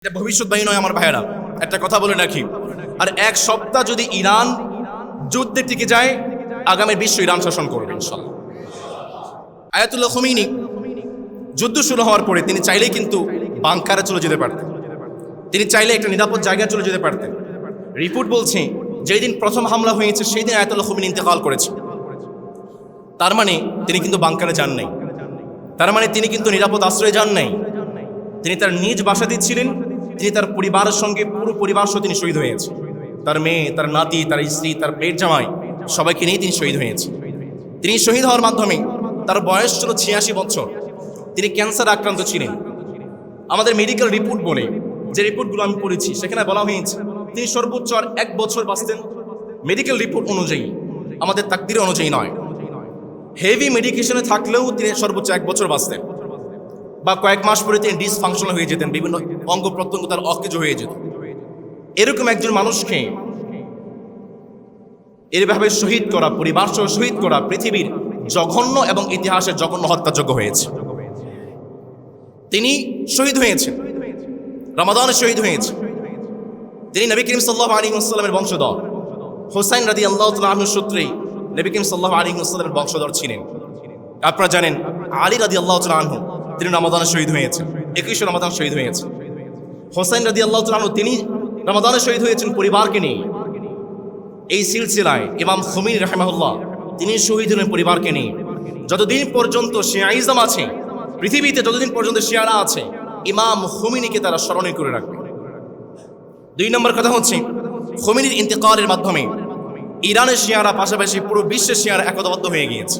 এটা ভবিষ্যৎবাণী নয় আমার ভাইয়েরা, একটা কথা বলে রাখি। আর এক সপ্তাহ যদি ইরান যুদ্ধে টিকে যায়, আগামী বিশ্ব ইরান শাসন করবে ইনশাআল্লাহ। আয়াতুল্লাহ খোমেনি যুদ্ধ শুরু হওয়ার পরে তিনি চাইলেই কিন্তু বাংকারে চলে যেতে পারতেন, তিনি চাইলে একটা নিরাপদ জায়গায় চলে যেতে পারতেন। রিপোর্ট বলছে যেই দিন প্রথম হামলা হয়েছে সেই দিন আয়াতুল্লাহ খোমেনি ইন্তেকাল করেছে। তার মানে তিনি কিন্তু বাংকারে যান নাই, তার মানে তিনি কিন্তু নিরাপদ আশ্রয়ে যান নাই, তিনি তার নিজ বাসাতেই ছিলেন। তিনি তার পরিবারের সঙ্গে, পুরো পরিবার সহ তিনি শহীদ হয়েছে। তার মেয়ে, তার নাতি, তার স্ত্রী, তার পেট জামাই সবাইকে নিয়ে তিনি শহীদ হয়েছে। তিনি শহীদ হওয়ার মাধ্যমে তার বয়স ছিল 86 বছর। তিনি ক্যান্সার আক্রান্ত ছিলেন। আমাদের মেডিকেল রিপোর্ট বলে, যে রিপোর্টগুলো আমি পড়েছি সেখানে বলা হয়েছে তিনি সর্বোচ্চ আর 1 বছর বাঁচতেন। মেডিকেল রিপোর্ট অনুযায়ী, আমাদের তাকদীর অনুযায়ী নয়। হেভি মেডিকেশনে থাকলেও তিনি সর্বোচ্চ 1 বছর বাঁচতেন, বা কয়েক মাস পরে তিনি ডিসফাংশনাল হয়ে যেতেন, বিভিন্ন অঙ্গ প্রত্যঙ্গ তার অকেজ হয়ে যেত। এরকম একজন মানুষকে এভাবে শহীদ করা, পরিবার সহ শহীদ করা পৃথিবীর জঘন্য এবং ইতিহাসের জঘন্য হত্যাযোগ্য হয়েছে। তিনি শহীদ হয়েছেন, রমাদানে শহীদ হয়েছে। তিনি নবী করিম সাল্লাল্লাহু আলাইহি ওয়াসাল্লামের বংশধর। হুসাইন রাদিয়াল্লাহু তাআলা আনহু সূত্রে নবী করিম সাল্লাল্লাহু আলাইহি ওয়াসাল্লামের বংশধর ছিলেন। আপনারা জানেন আলী রাদিয়াল্লাহু তাআলা আনহু তিনি রমাদানে শহীদ হয়েছেন, 21 রমাদান শহীদ হয়েছে। হোসেন রাদিয়াল্লাহু তাআলা আনহু তিনি রমাদানে শহীদ হয়েছেন পরিবারকে নিয়ে। এই সিলসিলায় ইমাম খোমেনি রাহিমাহুল্লাহ তিনি শহীদ হলেন পরিবারকে নিয়ে। যতদিন পর্যন্ত শিয়াইজম আছে পৃথিবীতে, যতদিন পর্যন্ত শিয়ারা আছে, ইমাম খোমেনিকে তারা স্মরণে করে রাখবে। 2 নম্বর কথা হচ্ছে, খোমেনির ইন্তেকালের মাধ্যমে ইরানের শিয়ারা পাশাপাশি পুরো বিশ্বের শিয়ারা একতাবদ্ধ হয়ে গিয়েছে,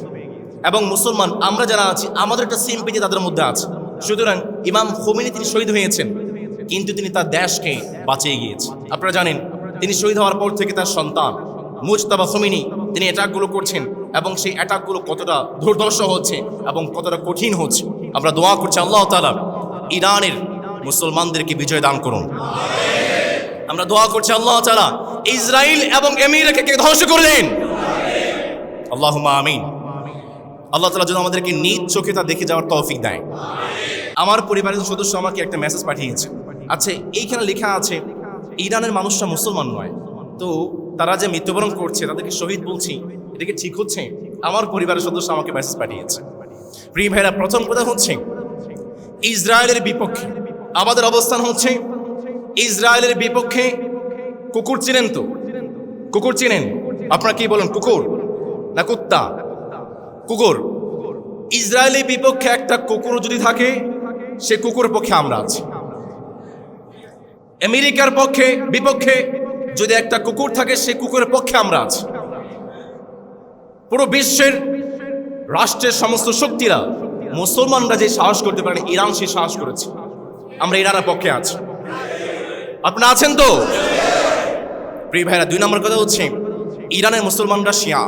এবং মুসলমান আমরা যারা আছি আমাদের একটা সিম্পিতি তাদের মধ্যে আছে। সুতরাং ইমাম খোমেনি তিনি শহীদ হয়েছেন, কিন্তু তিনি তার দেশকে বাঁচিয়ে গিয়েছেন। আপনারা জানেন তিনি শহীদ হওয়ার পর থেকে তার সন্তান মুজতাবা খোমেনি তিনি অ্যাটাকগুলো করছেন, এবং সেই অ্যাটাকগুলো কতটা দুর্ধর্ষ হচ্ছে এবং কতটা কঠিন হচ্ছে। আমরা দোয়া করছি আল্লাহ তাআলা ইরানের মুসলমানদেরকে বিজয় দান করুন। আমরা দোয়া করছি আল্লাহ তাআলা ইসরায়েল এবং আমেরিকাকে ধ্বংস করে দিন। আল্লাহুম্মা আমিন। আল্লাহ তাআলা যেন আমাদেরকে নিজ চোখে তা দেখে যাওয়ার তৌফিক দেয়। আমার পরিবারের সদস্য আমাকে একটা মেসেজ পাঠিয়েছে। আচ্ছা, এইখানে লেখা আছে ইরানের মানুষরা মুসলমান নয়, তো তারা যে মৃত্যুবরণ করছে তাদেরকে শহীদ বলছি, এটা কি ঠিক হচ্ছে? আমার পরিবারের সদস্য আমাকে মেসেজ পাঠিয়েছে। প্রিয় ভাইরা, প্রথম কথা হচ্ছে ইসরায়েলের বিপক্ষে আমাদের অবস্থান হচ্ছে ইসরায়েলের বিপক্ষে। কুকুর চিনেন তো? কুকুর চিনেন? আপনারা কি বলেন, কুকুর না কুত্তা? কুকুর। ইসরায়েলের বিপক্ষে একটা কুকুর যদি থাকে, সে কুকুরের পক্ষে আমরা আছি। আমেরিকার বিপক্ষে যদি একটা কুকুর থাকে, সে কুকুরের পক্ষে আমরা আছি। পুরো বিশ্বের রাষ্ট্রের সমস্ত শক্তিরা, মুসলমানরা যে সাহস করতে পারে, ইরান সে সাহস করেছে। আমরা ইরানের পক্ষে আছি। আপনারা আছেন তো? প্রিয় ভাইরা, 2 নম্বর কথা হচ্ছে ইরানের মুসলমানরা শিয়া,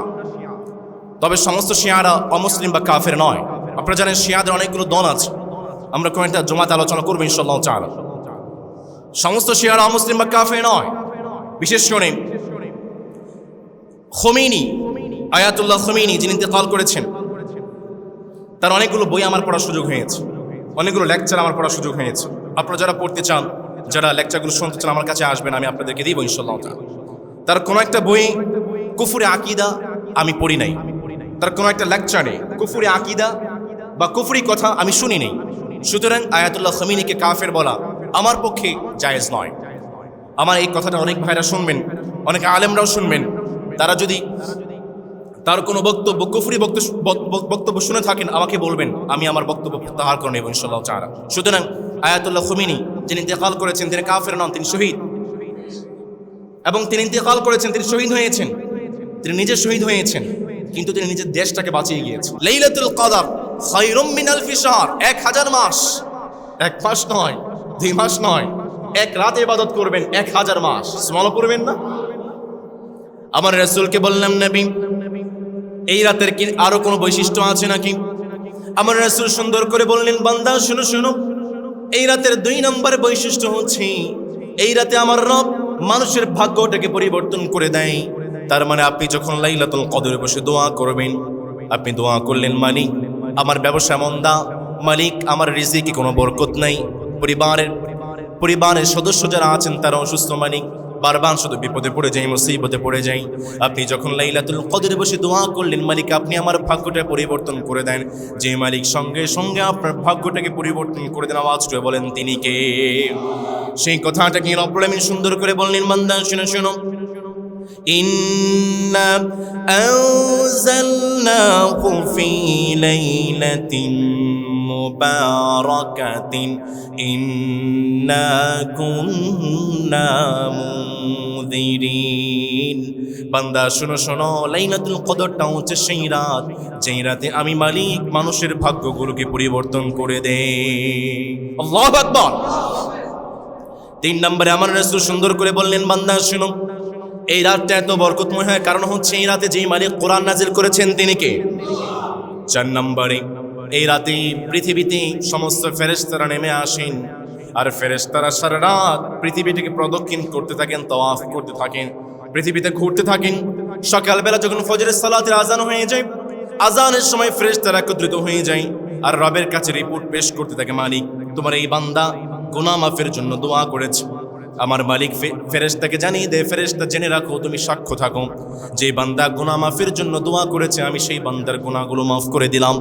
তবে সমস্ত শিয়ারা অমুসলিম বা কাফের নয়। আপনারা জানেন শিয়াদের অনেকগুলো দল আছে, আমরা কয়েকটা জমাতে আলোচনা করবো ইনশাআল্লাহ তাআলা। সমস্ত শিয়ারা অমুসলিম বা কাফের নয়। বিশেষ করে খোমেনি, আয়াতুল্লাহ খোমেনি যিনি ইন্তেকাল করেছেন, তার অনেকগুলো বই আমার পড়ার সুযোগ হয়েছে, অনেকগুলো লেকচার আমার পড়ার সুযোগ হয়েছে। আপনারা যারা পড়তে চান, যারা লেকচারগুলো শুনতে চান, আমার কাছে আসবেন, আমি আপনাদেরকে দিব ইনশাআল্লাহ তাআলা। তার কোনো একটা বই কুফরে আকিদা আমি পড়ি নাই, তার কোনো একটা লেকচারে কুফরে আকিদা বা কুফরি কথা আমি শুনি নেই। সুতরাং আয়াতুল্লাহ খোমেনিকে কাফের বলা আমার পক্ষে জায়েজ নয়। আমার এই কথাটা অনেক ভাইরা শুনবেন, অনেক আলেমরাও শুনবেন। তারা যদি তার কোনো বক্তব্য কুফরি বক্তব্য শুনে থাকেন, আমাকে বলবেন, আমি আমার বক্তব্য প্রত্যাহার করে নেব ইনশাআল্লাহ তাআলা। সুতরাং আয়াতুল্লাহ খোমেনি যিনি ইন্তেকাল করেছেন, তিনি কাফের নন, তিনি শহীদ। এবং তিনি ইন্তেকাল করেছেন, তিনি শহীদ হয়েছেন, তিনি নিজে শহীদ হয়েছেন, কিন্তু তিনি নিজের দেশটাকে বাঁচিয়ে গিয়েছেন। লাইলাতুল কদর খায়রুম মিন আলফি শাহর, 1000 মাস, 1 মাস নয়, 2 মাস নয়, 1 রাত ইবাদত করবেন 1000 মাস। সুবহানাল্লাহ পড়বেন না? আমার রাসূলকে বললাম, নবী এই রাতের কি আরো কোনো বৈশিষ্ট্য আছে নাকি? আমার রাসূল সুন্দর করে বললেন, বান্দা শুনো শুনো, এই রাতের 2 নম্বর বৈশিষ্ট্য হচ্ছে এই রাতে আমার রব মানুষের ভাগ্যটাকে পরিবর্তন করে দেয়। তার মানে আপনি যখন লাইলাতুল কদরে বসে দোয়া করবেন, আপনি দোয়া করলেন, মালিক আমার ব্যবসা মন্দা, মালিক আমার রিজিকে কোনো বরকত নাই, পরিবারের সদস্য যারা আছেন তারা অসুস্থ মালিক, বারবার শুধু বিপদে পড়ে যাই, মুসিবতে পড়ে যাই। আপনি যখন লাইলাতুল কদরে বসে দোয়া করলেন, মালিক আপনি আমার ভাগ্যটা পরিবর্তন করে দেন, যে মালিক সঙ্গে সঙ্গে আপনার ভাগ্যটাকে পরিবর্তন করে দেন, আওয়াজ করে বলেন তিনি কে? সেই কথাটাকে রব্বুল আমিন সুন্দর করে বললেন, বান্দা শুনো শুনো, ইন্না আনজালনাহু ফি লাইলাতিন মুবারাকাতিন ইন্না কুন্না মুনদিরিন। বান্দা শুনো শোনো, লাইলাতুল কদরটা হচ্ছে সেই রাত, যেই রাতে আমি মালিক মানুষের ভাগ্যগুলোকে পরিবর্তন করে দেই। আল্লাহু আকবার। 3 নম্বরে আমার রাসূল সুন্দর করে বললেন, বান্দা শুনো, এই রাতটা এত বরকতময় হয় কারণ হচ্ছে এই রাতে যেই মালিক কোরআন নাজিল করেছেন তিনি কে? 4 নম্বরে এই রাতে পৃথিবীতে সমস্ত ফেরেশতারা নেমে আসেন, আর ফেরেশতারা সারা রাত পৃথিবীটাকে প্রদক্ষিণ করতে থাকেন, তাওয়াফ করতে থাকেন, পৃথিবীতে ঘুরতে থাকেন। সকালবেলা যখন ফজরের সালাতের আজান হয়ে যায়, আজানের সময় ফেরেশতারা একত্রিত হয়ে যায় আর রবের কাছে রিপোর্ট পেশ করতে থাকে, মালিক তোমার এই বান্দা গুনাহ মাফের জন্য দোয়া করেছে। আমার মালিক ফেরেশতাকে জানিয়ে দেয়, ফেরেশতা জেনে রাখো, তুমি সাক্ষ্য থাকো, যে বান্দা গুনাহ মাফের জন্য দোয়া করেছে আমি সেই বান্দার গুনাহগুলো মাফ করে দিলাম।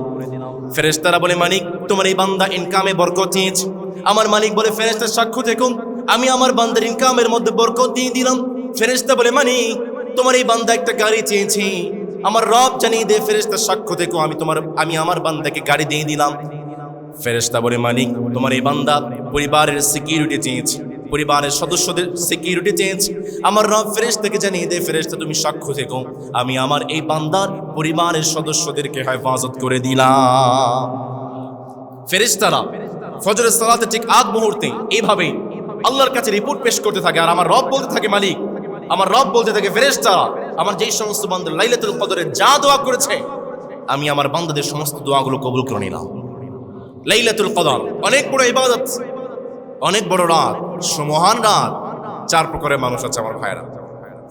ফেরেশতারা বলে, মালিক তোমার এই বান্দা ইনকামে বরকত চেয়েছে। আমার মালিক বলে, ফেরেশতা সাক্ষ্য থেকো, আমি আমার বান্দার ইনকামের মধ্যে বরকত দিয়ে দিলাম। ফেরেশতা বলে, মালিক তোমার এই বান্দা একটা গাড়ি চেয়েছে। আমার রব জানিয়ে দেয়, ফেরেশতা সাক্ষ্য থেকো, আমি আমার বান্দাকে গাড়ি দিয়ে দিলাম। ফেরেশতা বলে, মালিক তোমার এই বান্দা পরিবারের সিকিউরিটি চেয়েছে, পরিবারের সদস্যদের সিকিউরিটি চেয়েছে। আমার রব ফেরেশতাকে জানিয়ে দেয়, ফেরেশতা তুমি সাক্ষ্য থেকো, আমি আমার এই বান্দার পরিবারের সদস্যদেরকে হেফাজত করে দিলাম। ফেরেশতারা ফজরের সালাতে ঠিক আগ মুহূর্তে এইভাবে আল্লাহর কাছে রিপোর্ট পেশ করতে থাকে, আর আমার রব বলতে থাকে, মালিক আমার রব বলতে থাকে, ফেরেশতারা আমার যেই সমস্ত বান্দা লাইলাতুল কদরে যা দোয়া করেছে আমি আমার বান্দাদের সমস্ত দোয়াগুলো কবুল করে নিলাম। লাইলাতুল কদর অনেক বড় ইবাদত, অনেক বড় রাত, সুমহান রাত। 4 প্রকারের মানুষ আছে আমার ভাইরা,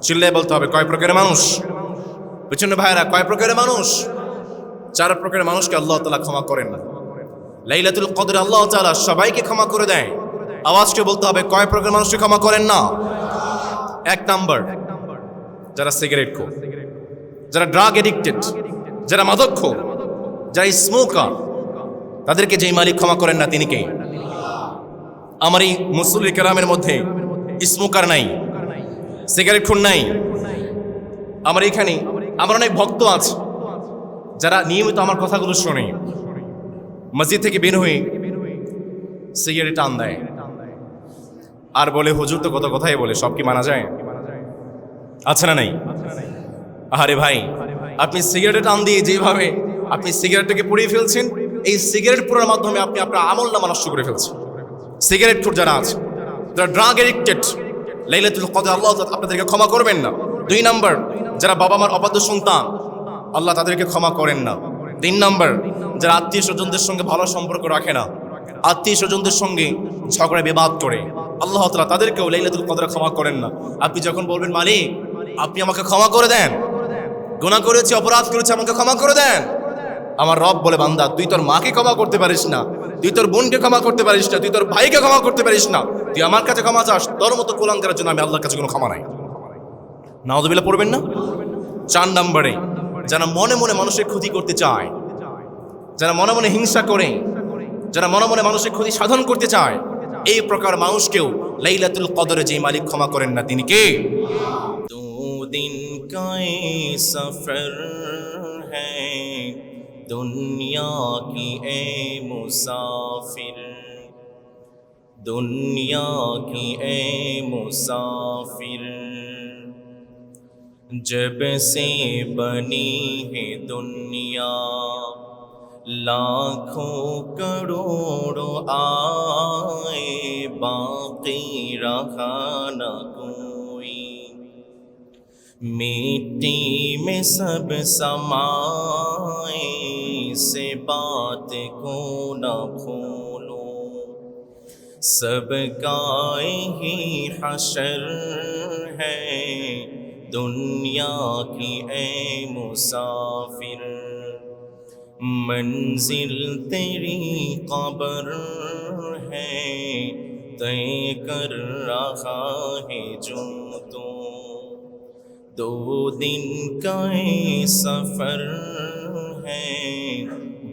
চিল্লায় বলতে হবে কয় প্রকারের মানুষ? পেছনে ভাইরা কয় প্রকারের মানুষ? 4 প্রকারের মানুষকে আল্লাহ তাআলা ক্ষমা করেন না। লাইলাতুল কদরে আল্লাহ তাআলা সবাইকে ক্ষমা করে দেয়। আওয়াজকে বলতে হবে কয় প্রকারের মানুষকে ক্ষমা করেন না? 1 নাম্বার, যারা সিগারেট খোর, যারা ড্রাগ এডিক্টেড, যারা মাদকখোর, যারা স্মোকার, তাদেরকে যেই মালিক ক্ষমা করেন না তিনি কে? আমার এই মুসল্লি কেরামের মধ্যে স্মোকার নাই, সিগারেট খুন নাই। আমার এখানে আমার অনেক ভক্ত আছে যারা নিয়মিত আমার কথাগুলো শোনে, মসজিদ থেকে বের হয়ে সিগারেট টান দেয় আর বলে, হুজুর তো কত কথাই বলে, সব কি মানা যায়? আছে না নাই? আরে ভাই, আপনি সিগারেট টান দিয়ে যেভাবে আপনি সিগারেটটাকে পুড়িয়ে ফেলছেন, এই সিগারেট পুরার মাধ্যমে আপনি আপনার আমল নামা নষ্ট করে ফেলছেন। সিগারেট খোর যারা আছে, যারা ড্রাগ এডিক্টেড, লাইলাতুল কদর আল্লাহ আপনাদেরকে ক্ষমা করবেন না। 2 নাম্বার, যারা বাবা মার অবাধ্য সন্তান, আল্লাহ তাদেরকে ক্ষমা করেন না। 3 নাম্বার, যারা আত্মীয় স্বজনদের সঙ্গে ভালো সম্পর্ক রাখে না, আত্মীয় স্বজনদের সঙ্গে ঝগড়া বিবাদ করে, আল্লাহ তাআলা তাদেরকেও লাইলাতুল কদরে ক্ষমা করেন না। আপনি যখন বলবেন, মালিক আপনি আমাকে ক্ষমা করে দেন, গুনাহ করেছি, অপরাধ করেছি, আমাকে ক্ষমা করে দেন, আমার রব বলে, বান্দা তুই তোর মাকে ক্ষমা করতে পারিস না, তুই তোর বোনকে ক্ষমা করতে পারিস না, তুই তোর ভাইকে ক্ষমা করতে পারিস না, তুই আমার কাছে ক্ষমা চাস, তোর মতো কুলাঙ্গারের জন্য আমি আল্লাহর কাছে কোনো ক্ষমা নাই। নাউযুবিল্লাহ পড়বেন না? 4 নম্বরে, যারা মনে মনে মানুষের ক্ষতি করতে চায়, যারা মনে মনে হিংসা করে, যারা মনে মনে মানুষের ক্ষতি সাধন করতে চায়, এই প্রকার মানুষকেও লাইলাতুল কদরে যে মালিক ক্ষমা করেন না তিনি কে? 2 दिन का सफर है दुनिया की ए मुसाफिर, दुनिया की ए मुसाफिर, जब से बनी है दुनिया लाखों करोड़ों आए, बाकी रहा न कोई, मिट्टी में सब समाए, से बात को न भूलो, सबका ही हशर है दुनिया की ए मुसाफिर, मंजिल तेरी कब्र है तय कर रहा है जो तू 2 दिन का ये सफर है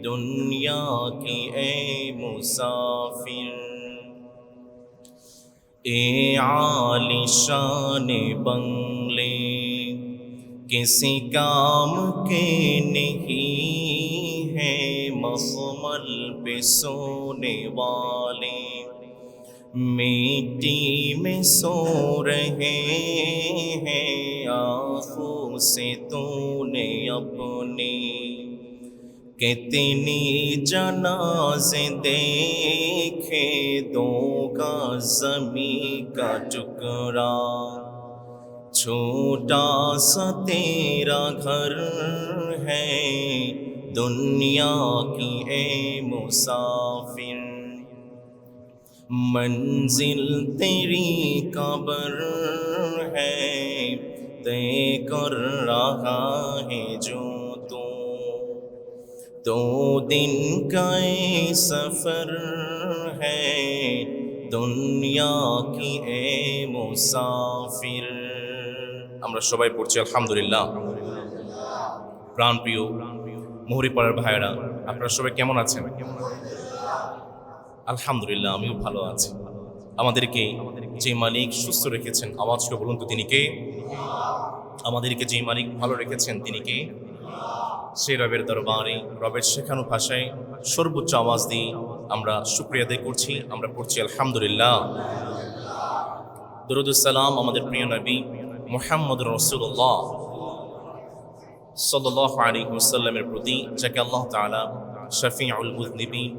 दुनिया की ए मुसाफिर ए आलिशान बंगले किसी काम के नहीं है मखमल पे सोने वाले मिट्टी में सो रहे हैं आँखों से तूने अपने कितनी जनाज़े देखे 2 का ज़मीं का टुकड़ा छोटा सा तेरा घर है दुनिया की ए मुसाफिर मंजिल तेरी कब्र है तय कर रहा है जो तू 2 दिन का ये सफर है दुनिया की ए मुसाफिर আমরা সবাই পড়ছি আলহামদুলিল্লাহ। প্রাণপ্রিয় মুহুরীপাড়ার ভাইয়েরা, আপনারা সবাই কেমন আছেন? আলহামদুলিল্লাহ, আমিও ভালো আছি। আমাদেরকে যে মালিক সুস্থ রেখেছেন, আওয়াজ করে বলুন তো তিনি কে? আমাদেরকে যে মালিক ভালো রেখেছেন তিনি কে? সেই রবের দরবারে রবের শেখানো ভাষায় সর্বোচ্চ আওয়াজ দিয়ে আমরা শুকরিয়া আদায় করছি। আমরা পড়ছি আলহামদুলিল্লাহ। দরুদুস সালাম আমাদের প্রিয় নবী মুহাম্মদ রাসূলুল্লাহ সাল্লাল্লাহু আলাইহি ওয়াসাল্লামের প্রতি, যাকে আল্লাহ তাআলা শাফিউল মুযনিবিন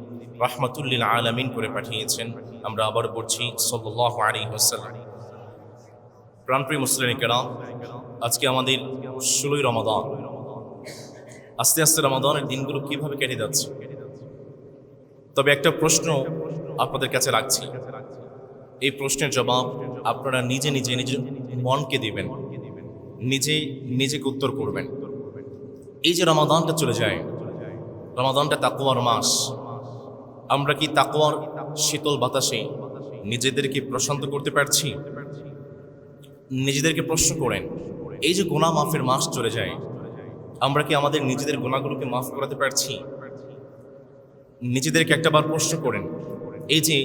রাহমাতুল লিল আলামিন করে পাঠিয়েছেন। আমরা আবার পড়ছি সাল্লাল্লাহু আলাইহি ওয়াসাল্লাম। প্রাণপ্রিয় মুসলিম কেরাম, আজকে আমাদের 16ই রমাদান। আস্তে আস্তে রমাদানের দিনগুলো কিভাবে কেটে যাচ্ছে। তবে একটা প্রশ্ন আপনাদের কাছে রাখছি, এই প্রশ্নের জবাব আপনারা নিজে নিজে নিজের মনকে দিবেন, নিজেকে উত্তর করবেন। এই যে রমাদানটা চলে যায়, রমাদানটা তাকওয়ার মাস, আমরা কি তাকওয়ার শীতল বাতাসে নিজেদেরকে প্রশান্ত করতে পারছি? নিজেদেরকে প্রশ্ন করেন, এই যে গুনাহ মাফের মাস চলে যায়, আমরা কি আমাদের নিজেদের গুনাহগুলোকে মাফ করাতে পারছি? নিজেদেরকে একটাবার প্রশ্ন করেন, এই যে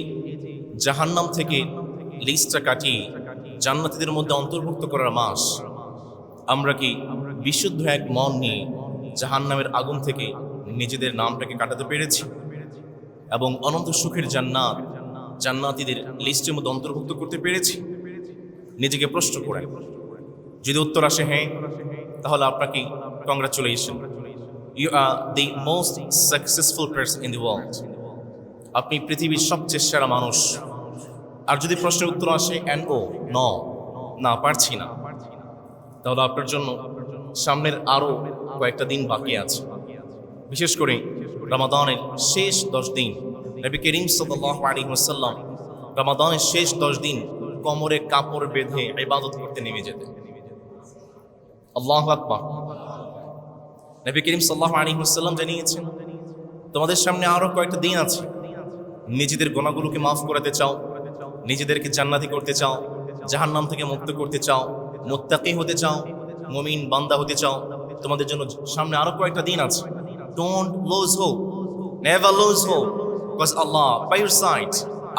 জাহান্নাম থেকে লিস্টটা কাটিয়ে জান্নাতীদের মধ্যে অন্তর্ভুক্ত করার মাস, আমরা কি বিশুদ্ধ এক মন নিয়ে জাহান্নামের আগুন থেকে নিজেদের নামটাকে কাটাতে পেরেছি এবং অনন্ত সুখের জান্নাতীদের লিস্টের মধ্যে অন্তর্ভুক্ত করতে পেরেছি? নিজেকে প্রশ্ন করেন। যদি উত্তর আসে হ্যাঁ, তাহলে আপনাকে congratulation, you are the most successful person in the world. আপনি পৃথিবীর সবচেয়ে সেরা মানুষ। আর যদি প্রশ্নের উত্তর আসে না পারছি না, তাহলে আপনার জন্য সামনের আরও কয়েকটা দিন বাকি আছে। বিশেষ করে রমাদানের শেষ 10 দিন, নবী করিম সাল্লাল্লাহু আলাইহি ওয়াসাল্লাম রমাদানের শেষ 10 দিন কোমরে কাপড় বেঁধে ইবাদত করতে নেমে যেতেন। আল্লাহু আকবার। নবী করিম সাল্লাল্লাহু আলাইহি ওয়াসাল্লাম জানিয়েছেন, তোমাদের সামনে আরও কয়েকটা দিন আছে। নিজেদের গুনাহগুলোকে মাফ করাতে চাও, নিজেদেরকে জান্নাতি করতে চাও, জাহান্নাম থেকে মুক্ত করতে চাও, মুত্তাকি হতে চাও, মুমিন বান্দা হতে চাও, তোমাদের জন্য সামনে আরো কয়েকটা দিন আছে। Don't lose hope, never lose hope, because Allah by your side.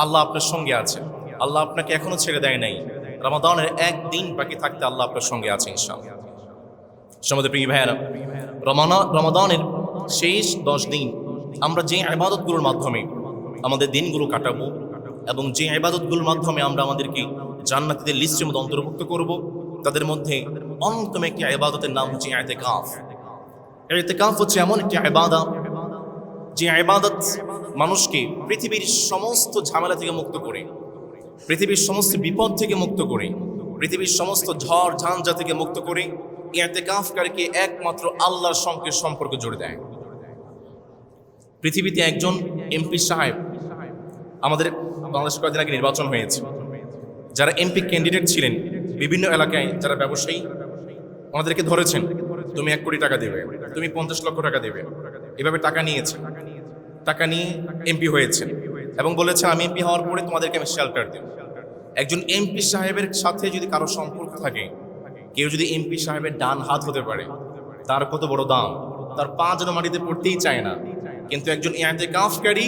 আল্লাহ আপনার সঙ্গে আছে। আল্লাহ আপনাকে এখনো ছেড়ে দেয় নাই। রমাদানের 1 দিন বাকি থাকতে আল্লাহ আপনার সঙ্গে আছে ইনশাআল্লাহ। সমাজের প্রিয় ভাইয়েরা, রমাদানের শেষ 10 দিন আমরা যে ইবাদতগুলোর মাধ্যমে আমাদের দিনগুলো কাটাবো এবং যে ইবাদতগুলোর মাধ্যমে আমরা আমাদেরকে জান্নাতীদের লিস্টের মধ্যে অন্তর্ভুক্ত করব, তাদের মধ্যে অন্যতম একটি ইবাদতের নাম হচ্ছে ইতিকাফ। ইতিকাফ হচ্ছে এমন একটি ইবাদত যে ইবাদত মানুষকে পৃথিবীর সমস্ত ঝামেলা থেকে মুক্ত করে, পৃথিবীর সমস্ত বিপদ থেকে মুক্ত করে, পৃথিবীর সমস্ত ঝড় ঝঞ্ঝা থেকে মুক্ত করে ইতিকাফকারীকে একমাত্র আল্লাহর সঙ্গে সম্পর্ক জুড়ে দেয়। পৃথিবীতে একজন এমপি সাহেব, আমাদের বাংলাদেশে কয়েকদিন আগে নির্বাচন হয়েছে, যারা এমপি ক্যান্ডিডেট ছিলেন বিভিন্ন এলাকায়, যারা ব্যবসায়ী, ওনাদেরকে ধরেছেন, তুমি 1 কোটি টাকা দেবে, তুমি 50 লক্ষ টাকা দেবে, এভাবে টাকা নিয়েছে। টাকা নিয়ে এমপি হয়েছেন। এবং বলেছেন আমি এমপি হওয়ার পরে তোমাদেরকে আমি শেল্টার দেব। একজন এমপি সাহেবের সাথে যদি কারো সম্পর্ক থাকে, কেউ যদি এমপি সাহেবের ডান হাত হতে পারে, তার কত বড় দাম, তার পা যেন মাটিতে পড়তেই চায় না। কিন্তু একজন ইতিকাফকারী,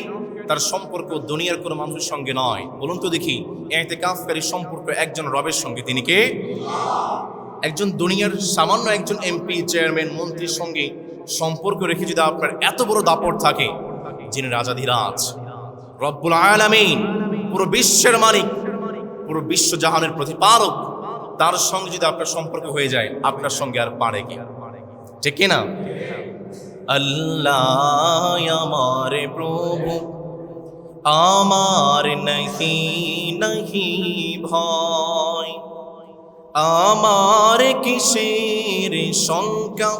তার সম্পর্ক দুনিয়ার কোনো মানুষের সঙ্গে নয়। বলুন তো দেখি, ইতিকাফকারীর সম্পর্ক একজন রবের সঙ্গে, তিনি কে? একজন দুনিয়ার সামান্য একজন এমপি, চেয়ারম্যান, মন্ত্রীর সঙ্গে সম্পর্ক রেখে যদি আপনার এত বড় দাপট থাকে, যিনি রাজাধিরাজ, রব্বুল আলামিন, পুরো বিশ্বের মালিক, পুরো বিশ্ব জাহানের প্রতিপালক, তার সঙ্গে যদি আপনার সম্পর্ক হয়ে যায়, আপনার সঙ্গে আর পারে কি? ঠিক কিনা? আল্লাহ আমার প্রভু, আমার নাহি নাহি ভয়, আমার কিসের শঙ্কা,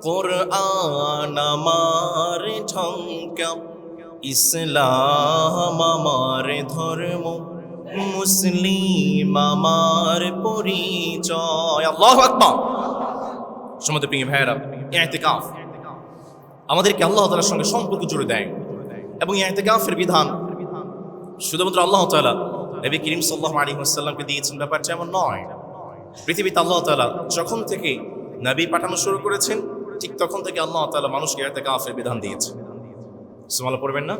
কোরআন আমার ঝঙ্কা, ইসলাম আমার ধর্ম, মুসলিম আমার পরিচয়। আল্লাহু আকবার। সম্মানিত প্রিয় ভাইয়েরা, ইতিকাফ আমাদেরকে আল্লাহ তাআলার সঙ্গে সম্পর্ক জুড়ে দেয়। এবং ইতিকাফের বিধান শুধুমাত্র আল্লাহ তাআলা নবী করিম সাল্লাল্লাহু আলাইহি ওয়াসাল্লামকে দিয়েছেন, ব্যাপারটা এমন নয়। পৃথিবীতে আল্লাহ তাআলা যখন থেকে নবী পাঠানো শুরু করেছেন, ঠিক তখন থেকে আল্লাহ তাআলা মানুষকে ইতিকাফের বিধান দিয়েছেন। সুবহানাল্লাহ পড়বেন না?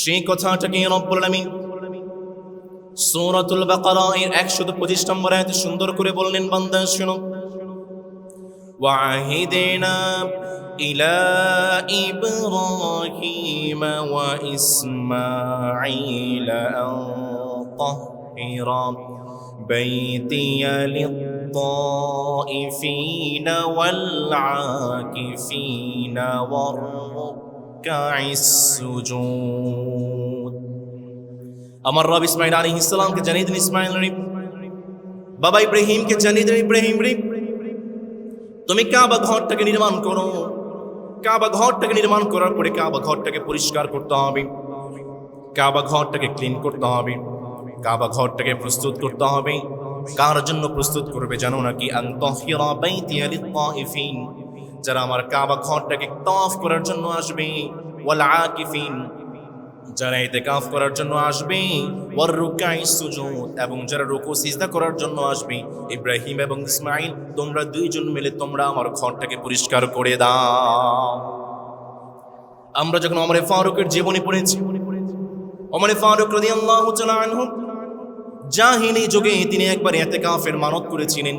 সেই কথাটাকে রব্বুল আলামিন সূরাতুল বাকারা এর 125 নম্বর আয়াতে সুন্দর করে বললেন, বান্দা শুনো, ওয়াহিদিনা ইলা ইব্রাহিম ওয়া ইসমাঈল আন তাহহিরা বাইতিয়া লিত-তাইফিনা ওয়াল আকিফিনা ওয়ার-রুক্কা'ইস সুজুদ। আমার রব ইসমাঈল আলাইহিস সালামকে জানিয়ে দিন, ইসমাঈল রে, বাবা ইব্রাহিমকে জানিয়ে দিন, ইব্রাহিম রে, তুমি কাবা ঘরটাকে নির্মাণ করো। কাবা ঘরটাকে নির্মাণ করার পরে কাবা ঘরটাকে পরিষ্কার করতে হবে, কাবা ঘরটাকে ক্লিন করতে হবে, কাবা ঘরটাকে প্রস্তুত করতে হবে। কার জন্য প্রস্তুত করবে জানো নাকি? আন তাহহিরা বাইতিয়া লিত-তাইফিন, যারা আমার কাবা ঘরটাকে তাওয়াফ করার জন্য আসবে, ওয়াল আকিফিন, যারা ইতিকাফ করার জন্য আসবে, ওয়ার রুকআইস সুজুদ, এবং যারা রুকু সিজদা করার জন্য আসবে। ইব্রাহিম এবং ইসমাঈল, তোমরা দুইজন মিলে তোমরা আমার ঘরটাকে পরিষ্কার করে দাও। আমরা যখন ওমরে ফারুকের জীবনী পড়েছি, ওমরে ফারুক রাদিয়াল্লাহু তাআলা আনহু জাহিলি যুগে তিনি একবার ইতিকাফের মানত করেছিলেন।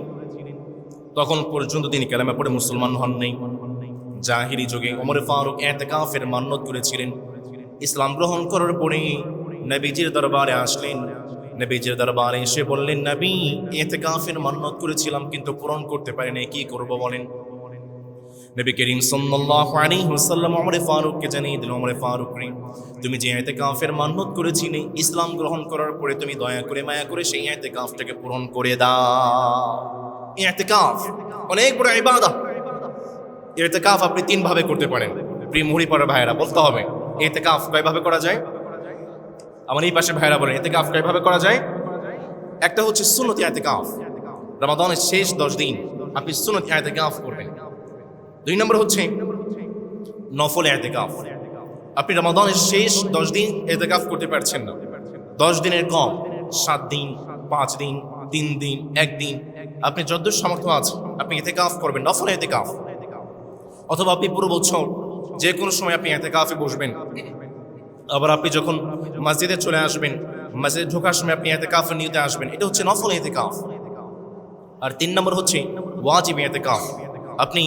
তখন পর্যন্ত তিনি কালেমা পড়ে মুসলমান হন নাই। জাহিলি যুগে ওমরে ফারুক ইতিকাফের মানত করেছিলেন। ইসলাম গ্রহণ করার পরে নবীজির দরবারে আসলেন। নবীজির দরবারে এসে বললেন, নবী, ইতিকাফের মান্নত করেছিলাম কিন্তু পূরণ করতে পারিনি, কি করব বলেন? নবী করিম সাল্লাল্লাহু আলাইহি ওয়াসাল্লাম ওমরে ফারুককে জানিয়ে দিলেন, ওমরে ফারুক রে, তুমি যে ইতিকাফের মান্নত করেছিলে, ইসলাম গ্রহণ করার পরে তুমি দয়া করে মায়া করে সেই ইতিকাফটাকে পূরণ করে দাও। ইতিকাফ অনেক বড় ইবাদত। ইতিকাফ আপনি তিন ভাবে করতে পারেন। প্রিয় মুহুরিপাড়ার ভাইয়েরা, বলতে হবে ইতিকাফ কয়ভাবে করা যায়? আমার এই পাশে ভাইরা বলেন, ইতিকাফ কয়ভাবে করা যায়? একটা হচ্ছে সুন্নত ইতিকাফ, রমাদানের শেষ 10 দিন আপনি সুন্নত ইতিকাফ করবেন। 2 নম্বর হচ্ছে নফল ইতিকাফ। আপনি রমাদানের শেষ 10 দিন ইতিকাফ করতে পারছেন না, 10 দিনের কম, 7 দিন, 5 দিন, 3 দিন, 1 দিন, আপনি যতদূর সামর্থ্য আছে আপনি ইতিকাফ করবেন, নফল ইতিকাফ। অথবা আপনি পুরো বছর যে কোনো সময় আপনি ইতিকাফে বসবেন। আবার আপনি যখন মসজিদে চলে আসবেন, মসজিদে ঢোকার সময় আপনি ইতিকাফের নিয়তে আসবেন। এটা হচ্ছে নফল ইতিকাফ। আর 3 নম্বর হচ্ছে ওয়াজিব ইতিকাফ। আপনি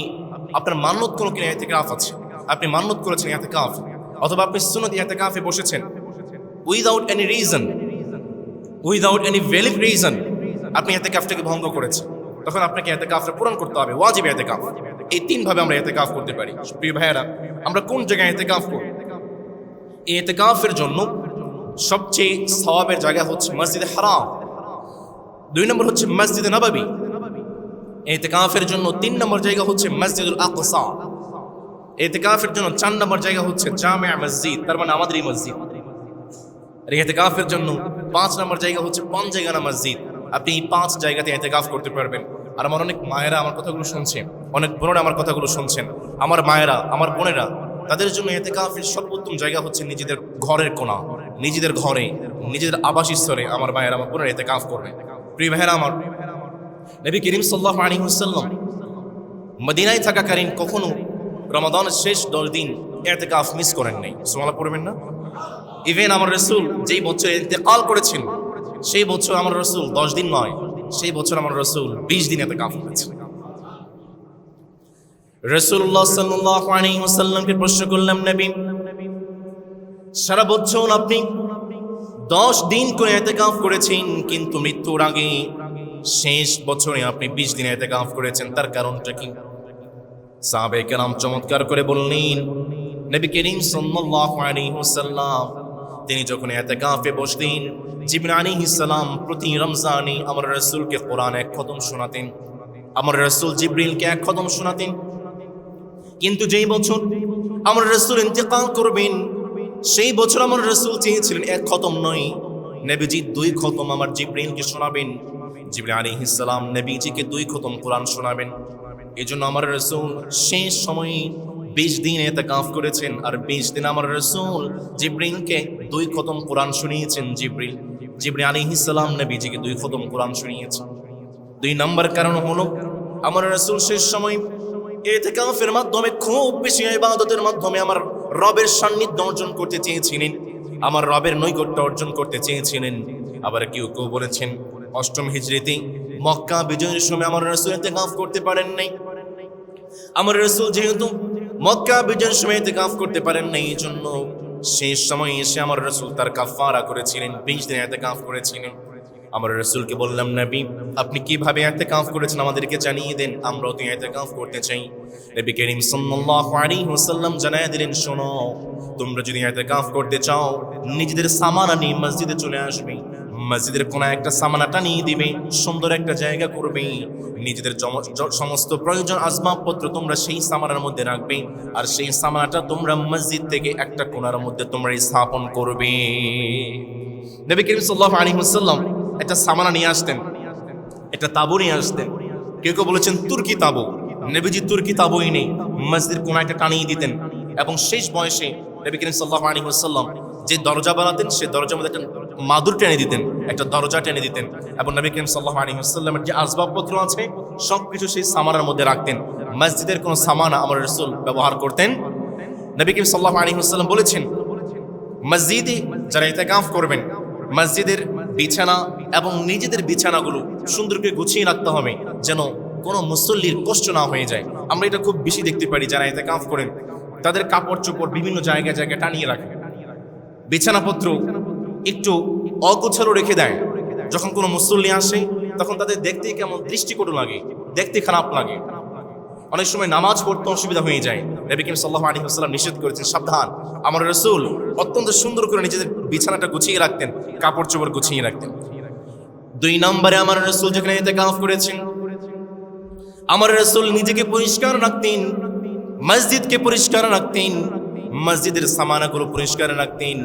আপনার মান্নত কোনো কিনা ইতিকাফ আছে, আপনি মান্নত করেছেন ইতিকাফ, অথবা আপনি সুন্নত ইতিকাফে বসেছেন without any reason, without any valid reason আপনি ইতিকাফটাকে ভঙ্গ করেছেন, তখন আপনাকে ইতিকাফটা পূরণ করতে হবে, ওয়াজিব ইতিকাফ। এই 3 ভাবে আমরা ইতিকাফ করতে পারি। প্রিয় ভাইয়েরা, আমরা কোন জায়গায় ইতিকাফ করব? এই ইতিকাফের জন্য সবচেয়ে সওয়াবের জায়গা হচ্ছে মসজিদে হারাম। 2 নম্বর হচ্ছে মসজিদে নববী। ইতিকাফের জন্য 3 নম্বর জায়গা হচ্ছে মসজিদুল আকসা। ইতিকাফের জন্য 4 নম্বর জায়গা হচ্ছে জামিয়া মসজিদ, তার মানে আমাদের এই মসজিদ। আর ইতিকাফের জন্য 5 নম্বর জায়গা হচ্ছে পঞ্জেগানা মসজিদ। আপনি এই 5 জায়গাতে ইতিকাফ করতে পারবেন। আর আমার অনেক মায়েরা আমার কথাগুলো শুনছেন, অনেক বোনেরা আমার কথাগুলো শুনছেন। আমার মায়েরা, আমার বোনেরা, তাদের জন্য ইতিকাফের সর্বোত্তম জায়গা হচ্ছে নিজেদের ঘরের কোণা, নিজেদের ঘরে, নিজেদের আবাসস্থলে আমার ভাইয়েরা আমার পুরো ইতিকাফ করবে। প্রিয় ভাইয়েরা আমার, নবী করিম সাল্লাল্লাহু আলাইহি ওয়াসাল্লাম মদিনায় থাকাকালীন কখনো রমাদানের শেষ 10 দিন ইতিকাফ মিস করেন নাই। সুবহানাল্লাহ পড়বেন না? ইভেন আমার রাসূল যেই বছর ইন্তেকাল করেছেন সেই বছর আমার রাসূল 10 দিন নয়, সেই বছর আমার রাসূল 20 দিন ইতিকাফ করেছেন। রাসূলুল্লাহ সাল্লাল্লাহু আলাইহি ওয়াসাল্লামকে প্রশ্ন করলাম, নবী সারা বছর আপনি 10 দিন করে ইতিকাফ করেছেন, কিন্তু মৃত্যুর আগে শেষ বছরে আপনি 20 দিন ইতিকাফ করেছেন, তার কারণটা কি? সাহাবায়ে কেরাম চমৎকার করে বললেন, নবী করিম সাল্লাল্লাহু আলাইহি ওয়াসাল্লাম তিনি যখন ইতিকাফে বসতেন, জিবরিল আলাইহিস সালাম প্রতি রমজানে আমার রাসূলকে কোরআন এক খতম শোনাতেন, আমার রাসূল জিবরিলকে এক খতম শোনাতেন। কিন্তু যেই বছর আমার রাসূল ইন্তেকাল করবেন সেই বছর আমার রাসূল চেয়েছিলেন এক খতম নয়, নবীজি 2 খতম আমার জিবরিলকে শোনাবেন। জিবরিল আলাইহিস সালাম নবীজিকে 2 খতম কোরআন শোনাবেন। এজন্য আমার রাসূল শেষ সময়ে 20 দিন ইতিকাফ করেছেন, আর 20 দিন আমার রাসূল জিবরিলকে 2 খতম কোরআন শুনিয়েছেন। জিবরিল আলাইহিস সালাম নবীজিকে 2 খতম কোরআন শুনিয়েছেন। 2 নম্বর কারণ হলো আমার রাসূল শেষ সময় ইতিকাফের মাধ্যমে খুব বেশি ইবাদতের মাধ্যমে আমার রবের সান্নিধ্য অর্জন করতে চেয়েছিলেন, আমার রবের নৈকট্য অর্জন করতে চেয়েছিলেন। আবার কেউ কেউ বলেছেন 8ম হিজরিতে মক্কা বিজয়ের সময় আমার রাসূল ইতিকাফ করতে পারেন নাই। আমার রাসূল যেহেতু মক্কা বিজয়ের সময় ইতিকাফ করতে পারেন নাই, এই জন্য শেষ সময়ে এসে আমার রাসূল তার কাফারা করেছিলেন, 20 দিন ইতিকাফ করেছিলেন। আমার রাসূলকে বললাম, নবী আপনি কিভাবে ইতিকাফ করেছেন আমাদেরকে জানিয়ে দেন, আমরাও তো ইতিকাফ করতে চাই। নবী করিম সাল্লাল্লাহু আলাইহি ওয়াসাল্লাম জানায় দিলেন, শোনো তোমরা যদি ইতিকাফ করতে চাও নিজেদের সামানা নিয়ে মসজিদে চলে আসবে, মসজিদের কোন একটা সামানাটা নিয়ে দিবে, সুন্দর একটা জায়গা করবে, নিজেদের সমস্ত প্রয়োজন আসবাবপত্র তোমরা সেই সামানার মধ্যে রাখবে, আর সেই সামানাটা তোমরা মসজিদ থেকে একটা কোণার মধ্যে তোমরা স্থাপন করবে। নবী করিম সাল্লাল্লাহু আলাইহি ওয়াসাল্লাম একটা সামানা নিয়ে আসতেন, একটা তাবু নিয়ে আসতেন। কেউ কেউ বলেছেন তুর্কি তাবু, নবীজি তুর্কি তাবুই নেই, মসজিদের কোণা একটা টানিয়ে দিতেন। এবং শেষ বয়সে নবী করিম সাল্লাল্লাহু আলাইহি ওয়াসাল্লাম যে দরজা বানাতেন সেই দরজার মধ্যে একটা মাদুর টেনে দিতেন, একটা দরজা টেনে দিতেন, এবং নবী করিম সাল্লাল্লাহু আলাইহি ওয়াসাল্লামের যে আসবাবপত্র আছে সবকিছু সেই সামানার মধ্যে রাখতেন। মসজিদের কোনো সামানা আমার রাসূল ব্যবহার করতেন। নবী করিম সাল্লাল্লাহু আলাইহি ওয়াসাল্লাম বলেছেন, মসজিদে যারা ইতিকাফ করবেন মসজিদের বিছানা এবং নিজেদের বিছানাগুলো সুন্দর করে গুছিয়ে রাখতে হবে, যেন কোনো মুসল্লির কষ্ট না হয়ে যায়। আমরা এটা খুব বেশি দেখতে পারি, যারা ইতিকাফ করেন তাদের কাপড় চোপড় বিভিন্ন জায়গায় জায়গায় টানিয়ে রাখে, বিছানাপত্র একটু অগোছালো রেখে দেয়। যখন কোনো মুসল্লি আসে তখন তাদের দেখতে কেমন দৃষ্টিকটু লাগে, দেখতে খারাপ লাগে, অনেক সময় নামাজ পড়তে অসুবিধা হয়ে যায়। নবী করিম সাল্লাল্লাহু আলাইহি ওয়াসাল্লাম নিষেধ করেছেন, সাবধান। আমার রাসূল অত্যন্ত সুন্দর করে নিজেদের বিছানাটা গুছিয়ে রাখতেন, কাপড় চোপড় গুছিয়ে রাখতেন। 2 নম্বরে আমার রাসূল যেখানে ইতিকাফ করেছেন, আমার রাসূল নিজেকে পরিষ্কার রাখতেন, মসজিদকে পরিষ্কার রাখতেন, মসজিদের সামানাগুলো পরিষ্কার রাখতেন।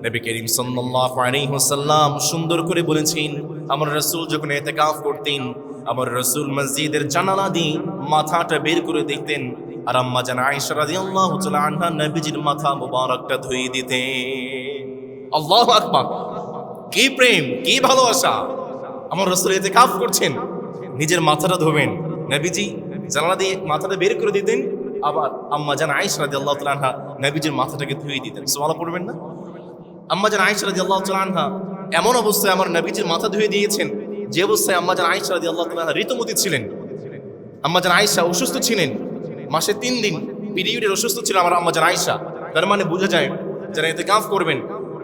নবী করিম সাল্লাল্লাহু আলাইহি ওয়াসাল্লাম সুন্দর করে বলেছেন, আমার রাসূল যখন ইতিকাফ করতেন আমার রাসূল মসজিদের জানালা দিয়ে মাথাটা বের করে দেখতেন, আর আম্মা জান আয়েশা রাদিয়াল্লাহু তাআলা আনহা নবীজির মাথা মুবারকটা ধুয়ে দিতেন। আল্লাহু আকবার! কি প্রেম, কি ভালোবাসা! আমার রাসূল ইতিকাফ করছেন, নিজের মাথাটা ধোবেন, নবীজি জানালা দিয়ে মাথাটা বের করে দিতেন, আবার আম্মা জান আয়েশা রাদিয়াল্লাহু তাআলা আনহা নবীজির মাথাটাকে ধুয়ে দিতেন। সুবহানাল্লাহ পড়বেন না? আম্মা জান আয়েশা রাদিয়াল্লাহু তাআলা আনহা এমন অবস্থায় আমার নবীজির মাথা ধুয়ে দিয়েছেন যে অবস্থায় আম্মা জান আয়েশা রাদিয়াল্লাহু তাআলা আনহা ঋতুমতী ছিলেন। আম্মা জান আয়েশা অসুস্থ ছিলেন, মাসে 3 দিন পিরিয়ডের অসুস্থ ছিল আমার আম্মা জান আয়েশা। তার মানে বোঝা যায় যারা ইতিকাফ করবেন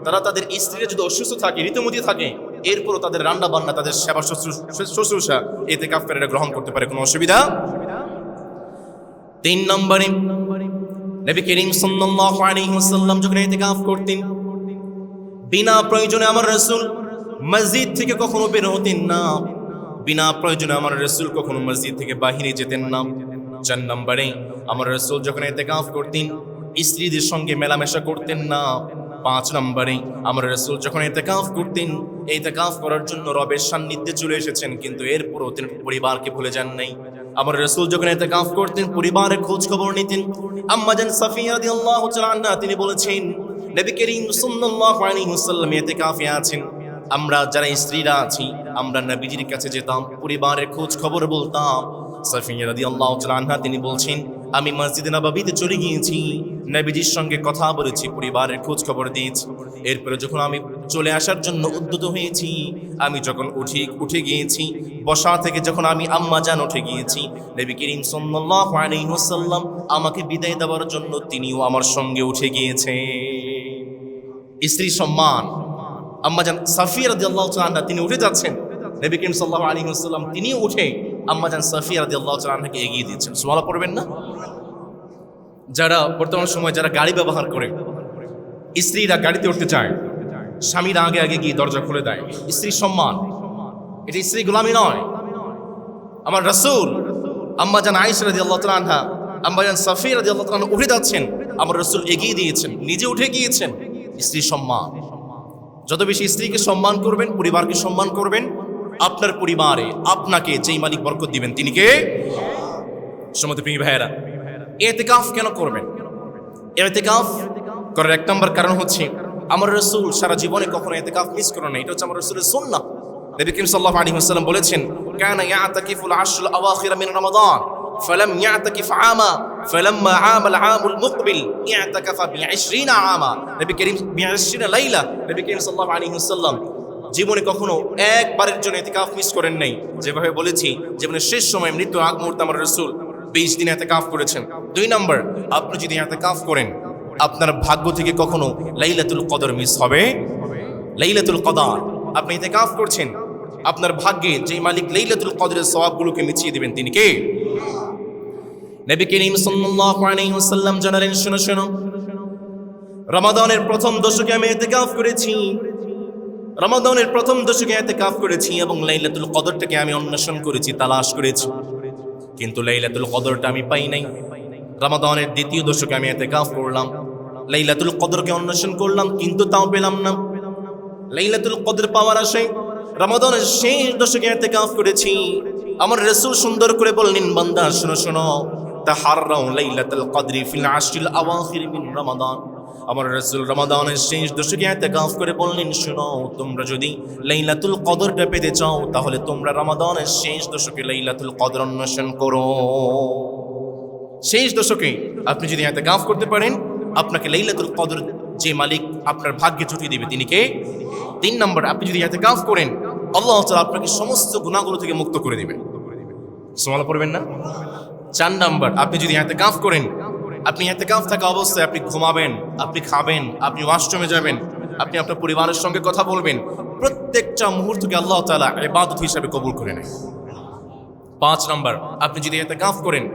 তারা তাদের স্ত্রীরা যদি অসুস্থ থাকে, ঋতুমতী থাকে, এরপরও তাদের রান্না বান্না, তাদের সেবা শুশ্রূষা ইতিকাফকারীরা গ্রহণ করতে পারে, কোনো অসুবিধা। 3 নম্বরে নবী করিম সাল্লাল্লাহু আলাইহি ওয়াসাল্লাম যখন ইতিকাফ করতেন বিনা প্রয়োজনে আমার রাসূল মসজিদ থেকে কখনো বের হতেন না, বিনা প্রয়োজনে আমার রাসূল কখনো মসজিদ থেকে বাহিরে যেতেন না। 4 নম্বরে আমার রাসূল যখন ইতিকাফ করতেন স্ত্রীদের সঙ্গে মেলামেশা করতেন না। 5 নম্বরে আমার রাসূল যখন ইতিকাফ করতেন, ইতিকাফ করার জন্য রবের সান্নিধ্যে চলে এসেছেন, কিন্তু এরপরও তিনি পরিবারকে ভুলে যান নাই, আমার রাসূল যখন ইতিকাফ করতেন পরিবারের খোঁজ খবর নিতেন। আম্মা জান সাফিয়া রাদিয়াল্লাহু তাআলা আনহা তিনি বলেছেন নবী করিম সাল্লাল্লাহু আলাইহি ওয়াসাল্লাম ইতিকাফে আছেন, আমরা যারা স্ত্রীরা আছি আমরা নবীজির কাছে যেতাম, পরিবারের খোঁজ খবর বলতাম। সাফিয়া রাদিয়াল্লাহু তাআলা আনহা তিনি বলছেন আমি মসজিদে নববীতে চলে গিয়েছি, নবীজির সঙ্গে কথা বলেছি, পরিবারের খোঁজ খবর দিয়েছি। এরপরে যখন আমি চলে আসার জন্য উদ্যত হয়েছি, আমি যখন উঠে গিয়েছি বসা থেকে, যখন আমি আম্মা জান উঠে গিয়েছি, নবী করিম সাল্লাল্লাহু আলাইহি ওয়াসাল্লাম আমাকে বিদায় দেওয়ার জন্য তিনিও আমার সঙ্গে উঠে গিয়েছে। স্ত্রী সম্মান। আম্মা জান সাফিয়া রাদিয়াল্লাহু তাআলা আনহা তিনি উঠে যাচ্ছেন, নবী করিম সাল্লাল্লাহু আলাইহি ওয়াসাল্লাম তিনিও উঠে আম্মা জান সাফিয়া রাদিয়াল্লাহু তাআলা আনহাকে এগিয়ে দিচ্ছেন। সুবহানাল্লাহ পড়বেন না? যারা বর্তমান সময় যারা গাড়ি ব্যবহার করে, স্ত্রীরা গাড়িতে উঠতে চায়, স্বামীরা আগে আগে গিয়ে দরজা খুলে দেয়। স্ত্রীর সম্মান, এটা স্ত্রী গোলামি নয়। আমার রাসূল আম্মা জান আয়েশা রাদিয়াল্লাহু তাআলা আনহা, আম্মা জান সাফিয়া রাদিয়াল্লাহু তাআলা উঠে যাচ্ছেন, আমার রাসূল এগিয়ে দিয়েছেন, নিজে উঠে গিয়েছেন। স্ত্রীর সম্মান। যত বেশি স্ত্রীকে সম্মান করবেন, পরিবারকে সম্মান করবেন, আপনার পরিবারে আপনাকে যেই মালিক বরকত দিবেন তিনি কে? সম্মানিত প্রিয় ভাইয়েরা, ইতিকাফ কেন করবেন? ইতিকাফ করার এক নম্বর কারণ হচ্ছে আমার রাসূল সারা জীবনে কখনো ইতিকাফ মিস করেন না। এটা হচ্ছে আমার রাসূলের সুন্নাহ। নবী করিম সাল্লাল্লাহু আলাইহি ওয়াসাল্লাম বলেছেন কানা ইয়াতাকিফুল আশরুল আওয়াখির মিন রমাদান ফালাম ইয়াতাকিফ আমা ফালাম্মা আমাল আমুল মুকবিল ইয়াতাকাফা বি20 আমা। নবী করিম 20 লাইলা নবী করিম সাল্লাল্লাহু আলাইহি ওয়াসাল্লাম জীবনে কখনো একবারের জন্য ইতিকাফ মিস করেন নাই। যেভাবে বলেছি জীবনের শেষ সময় মৃত্যুর আগ মুহূর্তে আমার রাসূল 20 দিন ইতিকাফ করেছেন। 2 নম্বর, আপনি যদি ইতিকাফ করেন আপনার ভাগ্য থেকে কখনো লাইলাতুল কদর মিস হবে? লাইলাতুল কদর আপনি ইতিকাফ করছেন, আপনার ভাগ্যে যে মালিক লাইলাতুল কদরের সওয়াবগুলোকে মিছিয়ে দিবেন তিনি কে? নবী করিম সাল্লাল্লাহু আলাইহি ওয়াসাল্লাম জানালেন, শুনো শুনো, রমাদানের প্রথম দশকে আমি ইতিকাফ করেছি, রমাদানের প্রথম দশকে ইতিকাফ করেছি এবং লাইলাতুল কদরটাকে আমি অন্বেষণ করেছি, তালাশ করেছি, কিন্তু লাইলাতুল কদরটা আমি পাই নাই। রমাদানের দ্বিতীয় দশকে আমি ইতিকাফ করলাম, লাইলাতুল কদরকে অন্বেষণ করলাম, কিন্তু তাও পেলাম না। লাইলাতুল কদর পাওয়ার আশায় রমাদানের শেষ দশকে ইতিকাফ করেছি। আমার রাসূল সুন্দর করে বললেন, বান্দা শোনো শোনো, তাহাররাউ লাইলাতুল কদরি ফিল আশরিল আওয়াখির মিন রমাদান। আমার রাসূল রমাদানের শেষ দশকে ইতিকাফ করে বললেন, শোনো, তোমরা যদি লাইলাতুল কদরটা পেতে চাও তাহলে তোমরা রমাদানের শেষ দশকে লাইলাতুল কদর অন্বেষণ করো। শেষ দশকে আপনি যদি ইতিকাফ করতে পারেন, আপনাকে লাইলাতুল কদর যে মালিক আপনার ভাগ্যে জুটিয়ে দিবে তিনি কে? 3 নম্বর, আপনি যদি ইতিকাফ করেন আল্লাহ তাআলা আপনাকে সমস্ত গুনাহগুলো থেকে মুক্ত করে দিবেন। সুবহানাল্লাহ পড়বেন না? 4 নম্বর, আপনি যদি ইতিকাফ করেন, আপনি ইতিকাফ থাকা অবস্থায় আপনি ঘুমাবেন, আপনি খাবেন, আপনি ওয়াশরুমে যাবেন, আপনি আপনার পরিবারের সঙ্গে কথা বলবেন, প্রত্যেকটা মুহূর্তকে আল্লাহ তাআলা ইবাদত হিসেবে কবুল করে নেয়। 5 নম্বর, আপনি যদি ইতিকাফ করেন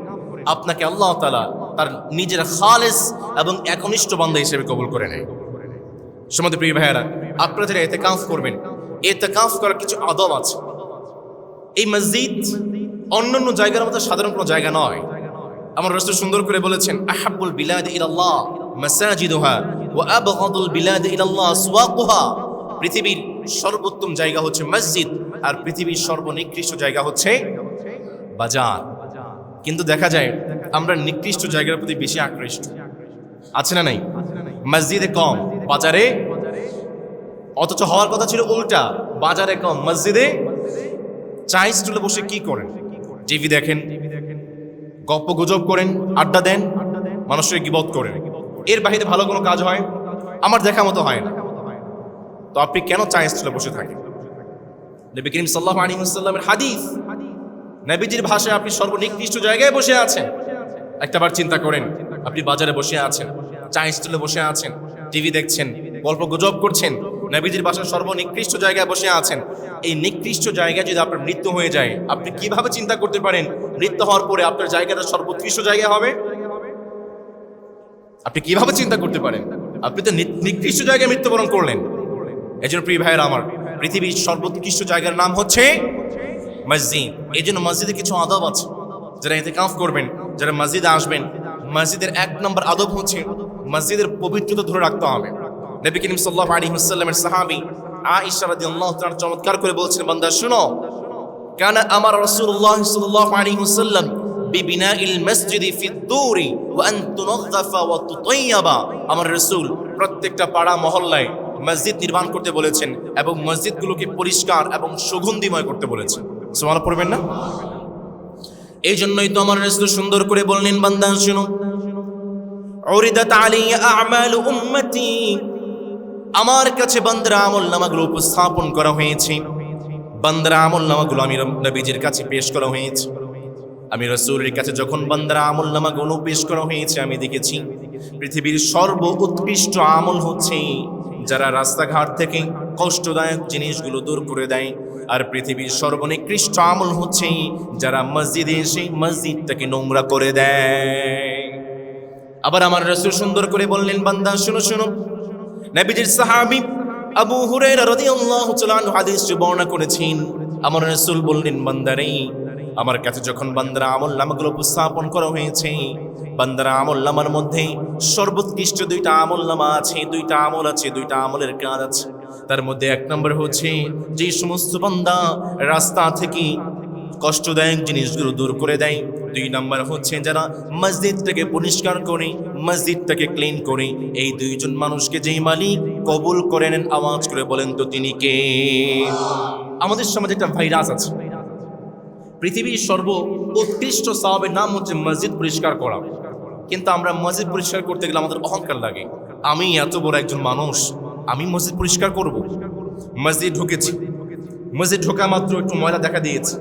আপনাকে আল্লাহ তাআলা তার নিজের খালেস এবং একনিষ্ঠ বান্দা হিসেবে কবুল করে নেয়। সম্মানিত প্রিয় ভাইয়েরা, আপনারা যারা ইতিকাফ করবেন, ইতিকাফ করার কিছু আদব আছে। এই মসজিদ অন্যান্য জায়গার মতো সাধারণ কোনো জায়গা নয়। আমার রাসূল সুন্দর করে বলেছেন, আহাব্বুল বিলাদ ইলাল্লাহ মাসাজিদুহা ওয়া আবগাদুল বিলাদ ইলাল্লাহ আসওয়াকুহা। পৃথিবীর সর্বোত্তম জায়গা হচ্ছে মসজিদ, আর পৃথিবীর সর্বনিকৃষ্ট জায়গা হচ্ছে বাজার। কিন্তু দেখা যায় আমরা নিকৃষ্ট জায়গার প্রতি বেশি আকৃষ্ট, আছে না নাই? মসজিদে কম, বাজারে, অথচ হওয়ার কথা ছিল উল্টা, বাজারে কম, মসজিদে। চা স্টলে বসে কি করেন? টিভি দেখেন, গল্প গুজব করেন, আড্ডা দেন, মানুষের গীবত করেন। এর বাহিরে ভালো কোনো কাজ হয়? আমার দেখা মতো হয় না। তো আপনি কেন চা স্টলে বসে থাকেন? নবী করিম সাল্লাল্লাহু আলাইহি ওয়াসাল্লামের হাদিস, নবীজির ভাষায় আপনি সর্বনিকৃষ্ট জায়গায় বসে আছেন। একটাবার চিন্তা করেন, আপনি বাজারে বসে আছেন, চা স্টলে বসে আছেন, টিভি দেখছেন, গল্প গুজব করছেন, নবীজির ভাষায় সর্বনিকৃষ্ট জায়গায় বসে আছেন। এই নিকৃষ্ট জায়গায় যদি আপনার মৃত্যু হয়ে যায়, আপনি কিভাবে চিন্তা করতে পারেন মৃত্যু হওয়ার পরে আপনার জায়গাটা সর্বোৎকৃষ্ট জায়গা হবে? আপনি কিভাবে চিন্তা করতে পারেন? আপনি তো নিকৃষ্ট জায়গায় মৃত্যুবরণ করলেন। এই জন্য প্রিয় ভাইয়েরা আমার, পৃথিবীর সর্বোৎকৃষ্ট জায়গার নাম হচ্ছে মসজিদ। এই জন্য মসজিদে কিছু আদব আছে। যারা ইতিকাফ করবেন, যারা মসজিদে আসবেন, মসজিদের 1 নম্বর আদব হচ্ছে মসজিদের পবিত্রতা ধরে রাখতে হবে। নবী করিম সাল্লাল্লাহু আলাইহি ওয়াসাল্লামের সাহাবী আয়েশা রাদিয়াল্লাহু তাআলা চমৎকার করে বলছেন, বান্দা শুনো, কানা আমার রাসূলুল্লাহ সাল্লাল্লাহু আলাইহি ওয়াসাল্লাম বিবিনাইল মসজিদি ফিদ-দুরি ওয়া আন তুনাযযাফা ওয়া তুতায়্যাবা। আমার রাসূল প্রত্যেকটা পাড়া মহল্লায় মসজিদ নির্মাণ করতে বলেছেন এবং মসজিদগুলোকে পরিষ্কার এবং সুগন্ধিময় করতে বলেছেন। সুবহানাল্লাহ পড়বেন না? এই জন্যই তো আমার রাসূল সুন্দর করে বললেন, বান্দা শুনো, উরিদাত আলাইয়া আমালু উম্মতি, আমার কাছে বান্দার আমলনামাগুলো উপস্থাপন করা হয়েছে। বান্দার আমলনামাগুলো আমি নবীজির কাছে পেশ করা হয়েছে। আমি রাসূলের কাছে যখন বান্দার আমলনামাগুলো পেশ করা হয়েছে, আমি দেখেছি পৃথিবীর সর্ব উৎকৃষ্ট আমল হচ্ছে যারা রাস্তাঘাট থেকে কষ্টদায়ক জিনিসগুলো দূর করে দেয়, আর পৃথিবীর সর্বনিকৃষ্ট আমল হচ্ছে যারা মসজিদে এসে মসজিদটাকে নোংরা করে দেয়। আবার আমার রাসূল সুন্দর করে বললেন, বান্দা শুনো শুনো, নবীজির সাহাবী আবু হুরায়রা রাদিয়াল্লাহু তাআলা আনহু হাদিস বর্ণনা করেছেন। আমার রাসূল বললেন, বান্দারে, আমার কাছে যখন বান্দার আমলনামাগুলো উপস্থাপন করা হয়েছে, বান্দার আমলনামার মধ্যে সর্বোৎকৃষ্ট দুইটা আমলনামা আছে, দুইটা আমল আছে, দুইটা আমলের কাজ আছে। তার মধ্যে এক নম্বর হচ্ছে যে সমস্ত বান্দা রাস্তা থেকে কষ্টদায়ক জিনিসগুলো দূর করে দেয়। দুই নম্বর হচ্ছে যারা মসজিদটাকে পরিষ্কার করে, মসজিদটাকে ক্লিন করে। এই দুইজন মানুষকে যেই মালিক কবুল করে নেন, আওয়াজ করে বলেন তো তিনি কে? আমাদের সমাজে একটা ভাইরাস আছে, পৃথিবীর সর্ব উৎকৃষ্ট সওয়াবের নাম হচ্ছে মসজিদ পরিষ্কার করা। কিন্তু আমরা মসজিদ পরিষ্কার করতে গেলে আমাদের অহংকার লাগে, আমি এত বড় একজন মানুষ, আমি মসজিদ পরিষ্কার করব। মসজিদ ঢুকেছি, মসজিদ ঢোকা মাত্র একটু ময়লা দেখা দিয়েছে।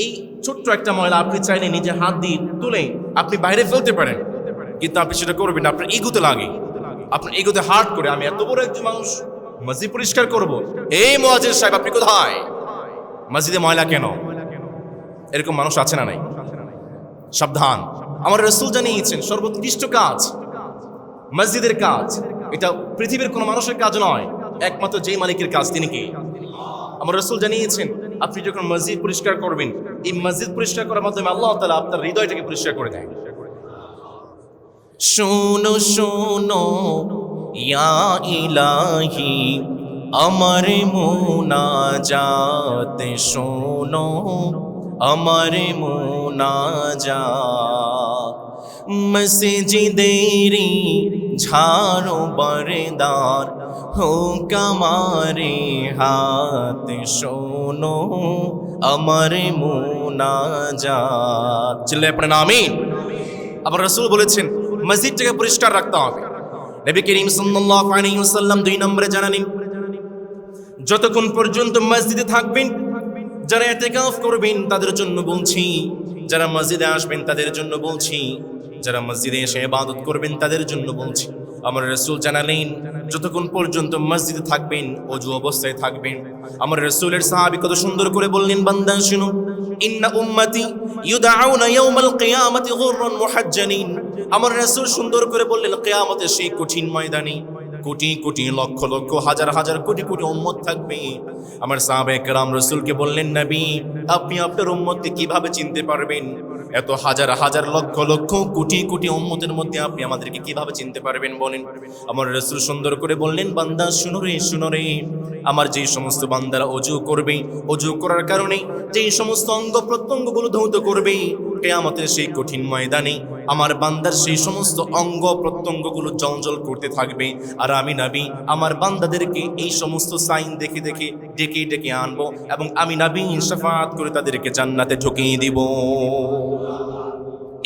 এই ছোট্ট একটা ময়লা আপনি চাইলে নিজে হাত দিয়ে তুলে আপনি বাইরে ফেলতে পারেন, কিন্তু আপনি সেটা করবেন না, আপনার ইগোতে লাগে, আপনার ইগোতে হার্ট করে আমি এত বড় একজন মানুষ মসজিদ পরিষ্কার করব। এই মুয়াজ্জিন সাহেব আপনি কোথায়? মসজিদে ময়লা কেন? এরকম মানুষ আছে না নাই? সাবধান, আমার রাসূল জানিয়েছেন সর্বোৎকৃষ্ট কাজ মসজিদের কাজ। এটা পৃথিবীর কোনো মানুষের কাজ নয়, একমাত্র যেই মালিকের কাজ তিনি কে? আমার রাসূল জানিয়েছেন আপনি যখন মসজিদ পরিষ্কার করবেন, এই মসজিদ পরিষ্কার করার মাধ্যমে আল্লাহ তাআলা আপনার হৃদয়টাকে পরিষ্কার করে দেন। শোনো শোনো ইয়া ইলাহি আমার মুনাজাত, শোনো আমার মুনাজাত, মসজিদেরি ঝাড়ো বরদার হোক আমারে হাত, শোনো আমার মুনাজাত। চিল্লে পড়েন আমিন। আবার রাসূল বলেছেন মসজিদটাকে পরিষ্কার রাখতে হবে। নবী করিম সাল্লাল্লাহু আলাইহি ওয়াসাল্লাম 2 নম্বরে জানালেন, যতক্ষণ পর্যন্ত মসজিদে থাকবেন, যারা ইতিকাফ করবেন তাদের জন্য বলছি, যারা মসজিদে আসবেন তাদের জন্য বলছি, যারা মসজিদে এসে ইবাদত করবেন তাদের জন্য বলছি। আমার রাসূল জানালেন যতক্ষণ পর্যন্ত মসজিদে থাকবেন ওযু অবস্থায় থাকবেন। আমার রাসূলের সাহাবী কত সুন্দর করে বললেন, বান্দা শুনো, ইন্না উম্মতি ইউদআউনা ইয়াউমাল কিয়ামাতি গুররান মুহাজ্জালিন। আমার রাসূল সুন্দর করে বললেন, কিয়ামতের সেই কঠিন ময়দানে কোটি কোটি লক্ষ লক্ষ হাজার হাজার কোটি কোটি উম্মত থাকবে। আমার সাহাবায়ে কেরাম রাসূলকে বললেন, নবী আপনি আপনার উম্মতকে কিভাবে চিনতে পারবেন? এত হাজার হাজার লক্ষ লক্ষ কোটি কোটি উম্মতের মধ্যে আপনি আমাদেরকে কিভাবে চিনতে পারবেন বলেন? আমার রাসূল সুন্দর করে বললেন, বান্দা শুনো রে শুনো রে, আমার যেই সমস্ত বান্দারা ওযু করবে, ওযু করার কারণে যেই সমস্ত অঙ্গ প্রত্যঙ্গগুলো ধৌত করবে, কিয়ামতের সেই কঠিন ময়দানে আমার বান্দার সেই সমস্ত অঙ্গ প্রত্যঙ্গগুলো জ্বলজ্বল করতে থাকবে। আর আমি নবী আমার বান্দাদেরকে এই সমস্ত সাইন দেখে দেখে ডেকে ডেকে আনবো এবং আমি নবী শাফাআত করে তাদেরকে জান্নাতে ঢুকিয়ে দিব।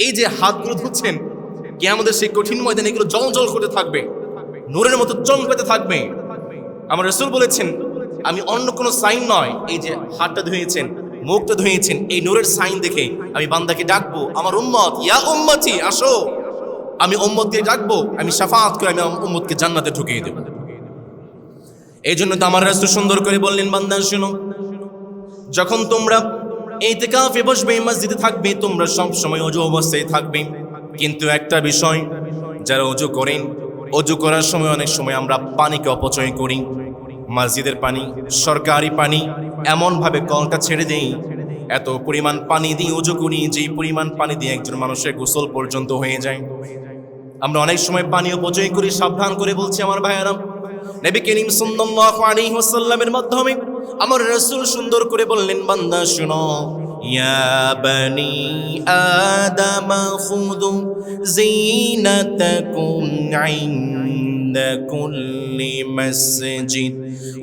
এই যে হাতগুলো ধুচ্ছেন, কিয়ামতের সেই কঠিন ময়দানে এগুলো জ্বলজ্বল করতে থাকবে, নূরের মতো চমকাতে থাকবে। আমার রাসূল বলেছেন আমি অন্য কোনো সাইন নয়, এই যে হাতটা ধুয়েছেন, মুখটা ধুয়েছেন, এই নূরের সাইন দেখে আমি বান্দাকে ডাকবো, আমার উম্মত ইয়া উম্মতি আসো, আমি উম্মতকে ডাকবো, আমি শাফাআত করে আমি উম্মতকে জান্নাতে ঢুকিয়ে দেব। এই জন্য তো আমার রাসূল সুন্দর করে বললেন, বান্দা শুনো, যখন তোমরা ইতিকাফে বসবে, মসজিদে থাকবে, তোমরা সব সময় ওযু অবস্থায় থাকবে। কিন্তু একটা বিষয়, যারা ওযু করেন, ওযু করার সময় অনেক সময় আমরা পানিকে অপচয় করি। মসজিদের পানি, সরকারি পানি, এমনভাবে কলটা ছেড়ে দেই, এত পরিমাণ পানি দিয়ে ওযু করি, যেই পরিমাণ পানি দিয়ে একজন মানুষের গোসল পর্যন্ত হয়ে যায়। আমরা অনেক সময় পানি অপচয় করি। সাবধান করে বলছি আমার ভাইয়েরা, নবী করিম সাল্লাল্লাহু আলাইহি ওয়াসাল্লামের মাধ্যমে আমার রাসূল সুন্দর করে বললেন, বান্দা শোনো, ইয়া বনি আদম খুযু যিনাতাকুম ইনদা কুল্লি মাসজিদ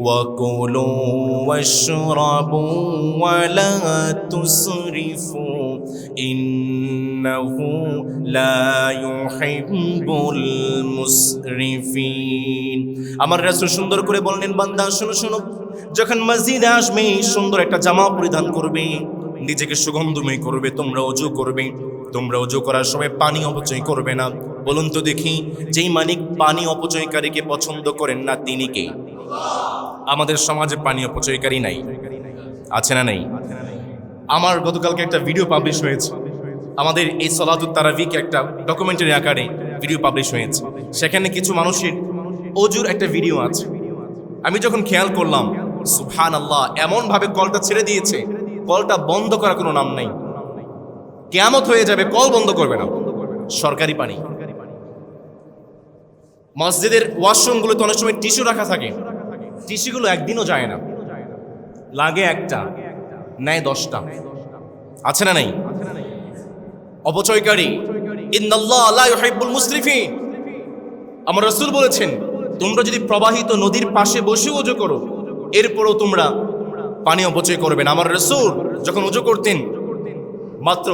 ওয়া কুলু ওয়াশরাবু ওয়া লা তুসরিফু ইন্নাহু লা ইউহিব্বুল মুসরিফিন। আমার রাসূল সুন্দর করে বললেন, বান্দা শোনো শোনো, যখন মসজিদে আসবে সুন্দর একটা জামা পরিধান করবে, নিজেকে সুগন্ধময় করবে, তোমরা ওযু করবে। তোমরা ওযু করার সময় পানি অপচয় করবে না। বলুন তো দেখি, যেই মালিক পানি অপচয়কারীকে পছন্দ করেন না তিনি কে? আমাদের সমাজে পানি অপচয়কারী নাই, আছে না নেই? আমার গতকালকে একটা ভিডিও পাবলিশ হয়েছে, আমাদের এই সলাতুত তারাবিকে একটা ডকুমেন্টারি আকারে ভিডিও পাবলিশ হয়েছে। সেখানে কিছু মানুষের ওযুর একটা ভিডিও আছে। আমি যখন খেয়াল করলাম, সুবহানাল্লাহ, এমন ভাবে কলটা ছেড়ে দিয়েছে, কলটা বন্ধ করার কোনো নাম নেই। কিয়ামত হয়ে যাবে, কল বন্ধ করবে না। সরকারি পানি। মসজিদের ওয়াশরুমগুলোতে অনেক সময় টিস্যু রাখা থাকে, টিস্যুগুলো একদিনও যায় না, লাগে একটা, নেয় 10টা, আছে না নেই? অপচয়কারী, ইন্নাল্লাহ লা ইউহিব্বুল মুসরিফিন। আমার রাসূল বলেছেন, তোমরা যদি প্রবাহিত নদীর পাশে বসে ওযু করো, এরপরও তোমরা পানি অপচয় করবে না। আমার রাসূল যখন ওযু করতেন মাত্র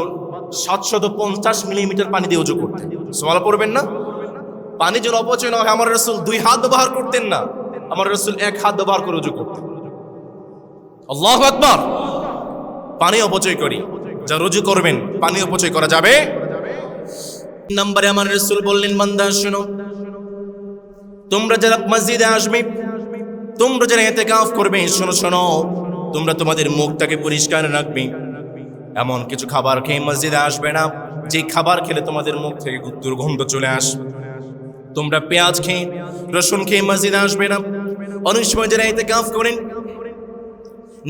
750 মিলিমিটার পানি দিয়ে ওযু করতেন। সুবহানাল্লাহ পড়বেন না? পানি যেন অপচয় না হয়, আমার রাসূল 2 হাত ব্যবহার করতেন না, আমার রাসূল 1 হাত ব্যবহার করে ওযু করতেন। আল্লাহু আকবার। পানি অপচয় করি, যা রুজু করবেন পানি অপচয় করা যাবে। নম্বরে আমার রাসূল বললেন, বান্দা শোনো, তোমরা যারা মসজিদে আসবে, তোমরা যারা ইতিকাফ করবে, শোনো শোনো, তোমরা তোমাদের মুখটাকে পরিষ্কার রাখবে। এমন কিছু খাবার খেয়ে মসজিদে আসবে না যে খাবার খেলে তোমাদের মুখ থেকে দুর্গন্ধ চলে আসবে। তোমরা পেঁয়াজ খেয়ে, রসুন খেয়ে মসজিদে আসবে না। অনেক সময় যারা ইতিকাফ করেন,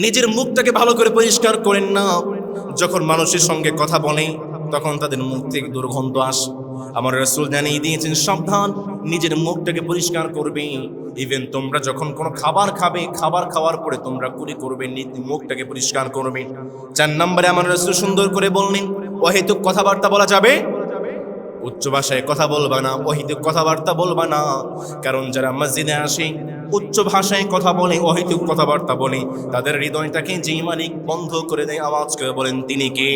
নিজের মুখটাকে ভালো করে পরিষ্কার করেন না। যখন মানুষের সঙ্গে কথা বলে তখন তাদের মুখ থেকে দুর্গন্ধ আসে। আমার রাসূল জানিয়ে দিয়েছেন, সাবধান, নিজের মুখটাকে পরিষ্কার করবে। ইভেন তোমরা যখন কোনো খাবার খাবে, খাবার খাওয়ার পরে তোমরা কুলি করবে, মুখটাকে পরিষ্কার করবে। 4 নম্বরে আমার রাসূল সুন্দর করে বললেন, অহেতুক কথাবার্তা বলা যাবে, উচ্চ ভাষায় কথা বলবা না, অহেতুক কথাবার্তা বলবা না। কারণ যারা মসজিদে আসে উচ্চ ভাষায় কথা বলে, অহেতুক কথাবার্তা বলে, তাদের হৃদয়টাকে যেই মালিক বন্ধ করে দেয়, আওয়াজ করে বলেন তিনি কে?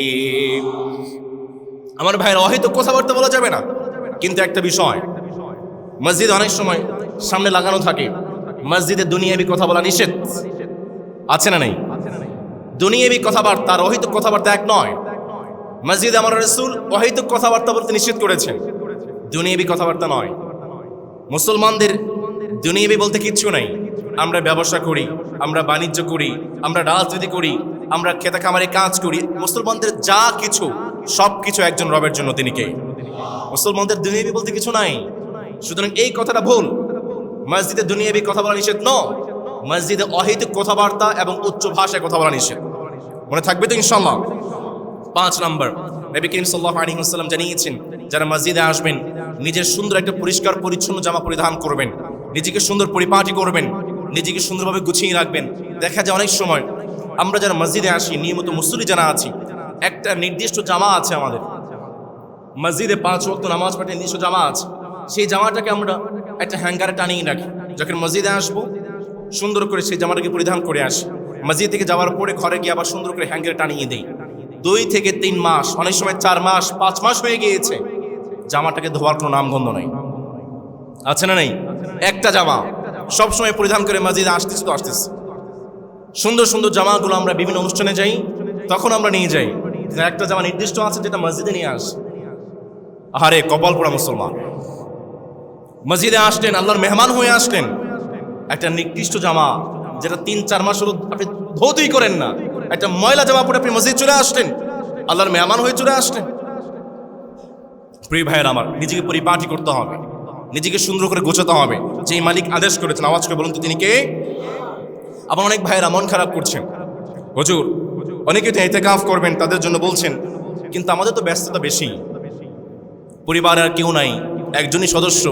আমার ভাইয়ের, অহেতুক কথাবার্তা বলা যাবে না। কিন্তু একটা বিষয়, মসজিদে অনেক সময় সামনে লাগানো থাকে, মসজিদে দুনিয়াবি কথা বলা নিষেধ, আছে না নেই? দুনিয়াবি কথাবার্তা আর অহেতুক কথাবার্তা এক নয়। মসজিদে আমার রাসূল অহেতুক কথাবার্তা বলতে নিষেধ করেছেন, দুনিয়াবি কথাবার্তা নয়। মুসলমানদের দুনিয়াবি বলতে কিচ্ছু নাই। আমরা ব্যবসা করি, আমরা বাণিজ্য করি, আমরা রাজনীতি করি, আমরা খেতে খামারে কাজ করি। মুসলমানদের যা কিছু সব কিছু একজন রবের জন্য, তিনি কে? মুসলমানদের দুনিয়াবি বলতে কিছু নাই। সুতরাং এই কথাটা ভুল। মসজিদে দুনিয়াবি কথা বলা নিষেধ নয়, মসজিদে অহেতুক কথাবার্তা এবং উচ্চ ভাষায় কথা বলা নিষেধ। মনে থাকবে তো ইনশাআল্লাহ? 5 নম্বর, নবী করিম সাল্লাল্লাহু আলাইহি ওয়াসাল্লাম জানিয়েছেন, যারা মসজিদে আসবেন নিজের সুন্দর একটা পরিষ্কার পরিচ্ছন্ন জামা পরিধান করবেন, নিজেকে সুন্দর পরিপাটি করবেন, নিজেকে সুন্দরভাবে গুছিয়ে রাখবেন। দেখা যায় অনেক সময় আমরা যারা মসজিদে আসি, নিয়মিত মুসল্লি যারা আছি, একটা নির্দিষ্ট জামা আছে আমাদের মসজিদে, 5 ওয়াক্ত নামাজ পড়তে নির্দিষ্ট জামা আছে। সেই জামাটাকে আমরা একটা হ্যাঙ্গারে টানিয়ে রাখি। যখন মসজিদে আসবো সুন্দর করে সেই জামাটাকে পরিধান করে আসি। মসজিদ থেকে যাওয়ার পরে ঘরে গিয়ে আবার সুন্দর করে হ্যাঙ্গারে টানিয়ে দেই। 2 থেকে 3 মাস, অনেক সময় 4 মাস, 5 মাস হয়ে গিয়েছে, জামাটাকে ধোয়ার কোনো নামগন্ধ নেই, আছে না নেই? একটা জামা সবসময় পরিধান করে মসজিদে আসতেছি তো আসতেছি। সুন্দর সুন্দর জামাগুলো আমরা বিভিন্ন অনুষ্ঠানে যাই, তখন আমরা নিয়ে যাই। একটা জামা নির্দিষ্ট আছে যেটা মসজিদে নিয়ে আস। আরে কপাল পোড়া মুসলমান, মসজিদে আসলেন, আল্লাহর মেহমান হয়ে আসলেন, একটা নির্দিষ্ট জামা যেটা 3-4 মাস হলো আপনি ধৌতই করেন না, একটা ময়লা জামা পরে আপনি মসজিদ চলে আসলেন, আল্লাহর মেহমান হয়ে চলে আসলেন। প্রিয় ভাইয়ের আমার, নিজেকে পরিপাটি করতে হবে, নিজেকে সুন্দর করে গোছাতে হবে। যেই মালিক আদেশ করেছেন, আওয়াজ করে বলুন তো তিনি কে? আবার অনেক ভাইয়েরা মন খারাপ করছেন, হুজুর অনেকে তো ইতিকাফ করবেন, তাদের জন্য বলছেন, কিন্তু আমাদের তো ব্যস্ততা বেশি, পরিবার আর কেউ নাই, একজনই সদস্য,